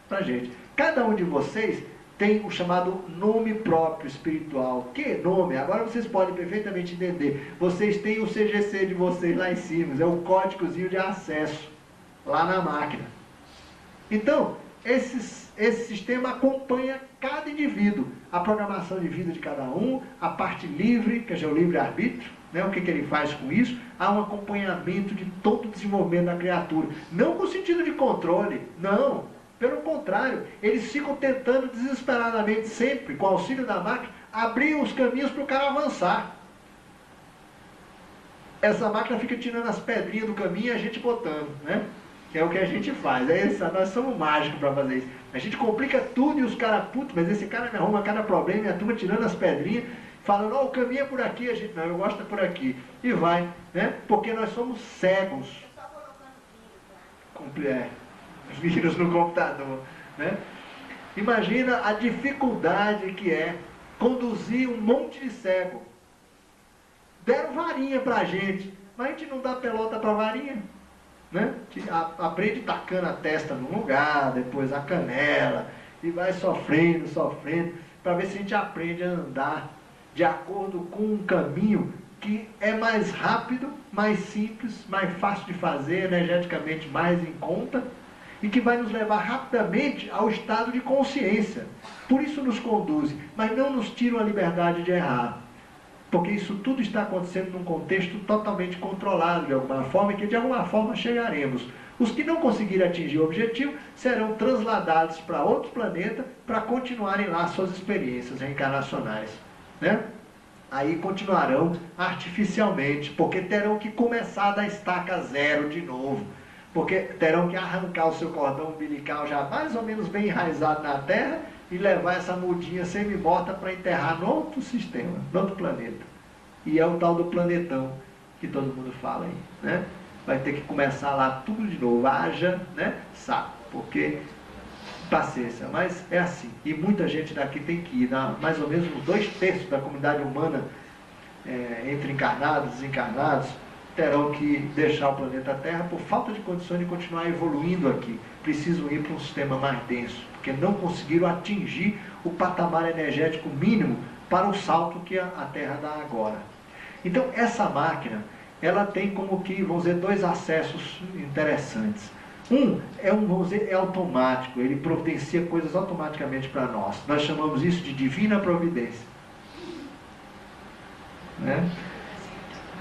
pra gente. Cada um de vocês tem o chamado nome próprio espiritual. Que nome? Agora vocês podem perfeitamente entender. Vocês têm o CGC de vocês lá em cima, é o códigozinho de acesso lá na máquina. Então, esse sistema acompanha cada indivíduo, a programação de vida de cada um, a parte livre, que é o livre-arbítrio, né? O que ele faz com isso. Há um acompanhamento de todo o desenvolvimento da criatura. Não com sentido de controle, não. Pelo contrário, eles ficam tentando desesperadamente, sempre, com o auxílio da máquina, abrir os caminhos para o cara avançar. Essa máquina fica tirando as pedrinhas do caminho e a gente botando, né? Que é o que a gente faz. Nós somos mágicos para fazer isso. A gente complica tudo e os caras, putz, mas esse cara me arruma cada problema e a turma tirando as pedrinhas, falando, o caminho é por aqui, a gente, não, eu gosto de por aqui. E vai, né? Porque nós somos cegos. Vírus no computador, né? Imagina a dificuldade que é conduzir um monte de cego. Deram varinha pra gente, mas a gente não dá pelota pra varinha, né? Aprende tacando a testa no lugar, depois a canela, e vai sofrendo, para ver se a gente aprende a andar de acordo com um caminho que é mais rápido, mais simples, mais fácil de fazer, energeticamente mais em conta, e que vai nos levar rapidamente ao estado de consciência. Por isso nos conduz, mas não nos tira a liberdade de errar. Porque isso tudo está acontecendo num contexto totalmente controlado de alguma forma, e que de alguma forma chegaremos. Os que não conseguirem atingir o objetivo serão transladados para outro planeta para continuarem lá suas experiências reencarnacionais, né? Aí continuarão artificialmente, porque terão que começar da estaca zero de novo, porque terão que arrancar o seu cordão umbilical já mais ou menos bem enraizado na Terra e levar essa mudinha semi-morta para enterrar no outro sistema, no outro planeta. E é o tal do planetão que todo mundo fala aí, né? Vai ter que começar lá tudo de novo, haja, né, saco, porque paciência, mas é assim, e muita gente daqui tem que ir, mais ou menos uns 2/3 da comunidade humana, entre encarnados e desencarnados, terão que deixar o planeta Terra por falta de condições de continuar evoluindo aqui, precisam ir para um sistema mais denso, porque não conseguiram atingir o patamar energético mínimo para o salto que a Terra dá agora. Então essa máquina, ela tem como que, vamos dizer, 2 acessos interessantes. Um é vamos dizer, é automático, ele providencia coisas automaticamente para nós. Nós chamamos isso de divina providência. Né?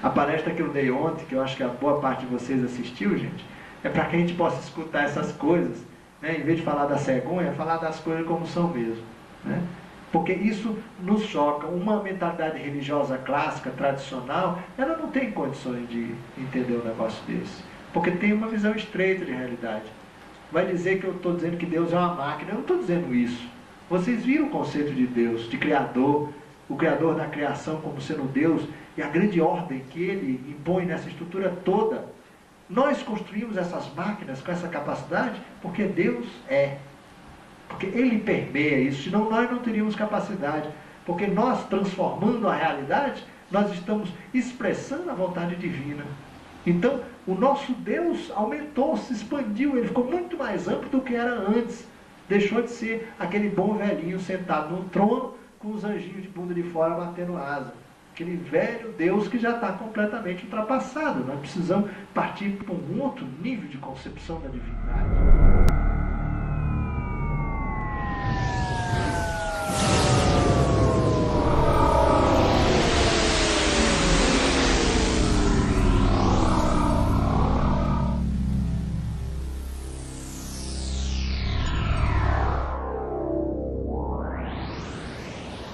A palestra que eu dei ontem, que eu acho que a boa parte de vocês assistiu, gente, é para que a gente possa escutar essas coisas, né? Em vez de falar da cegonha, falar das coisas como são mesmo. Né? Porque isso nos choca. Uma mentalidade religiosa clássica, tradicional, ela não tem condições de entender um negócio desse. Porque tem uma visão estreita de realidade. Vai dizer que eu estou dizendo que Deus é uma máquina. Eu não estou dizendo isso. Vocês viram o conceito de Deus, de Criador, o Criador da criação como sendo Deus, e a grande ordem que Ele impõe nessa estrutura toda. Nós construímos essas máquinas com essa capacidade porque Deus é. Porque Ele permeia isso, senão nós não teríamos capacidade. Porque nós, transformando a realidade, nós estamos expressando a vontade divina. Então, o nosso Deus aumentou, se expandiu, ele ficou muito mais amplo do que era antes. Deixou de ser aquele bom velhinho sentado no trono, com os anjinhos de bunda de fora batendo asa. Aquele velho Deus que já está completamente ultrapassado. Nós precisamos partir para um outro nível de concepção da divindade.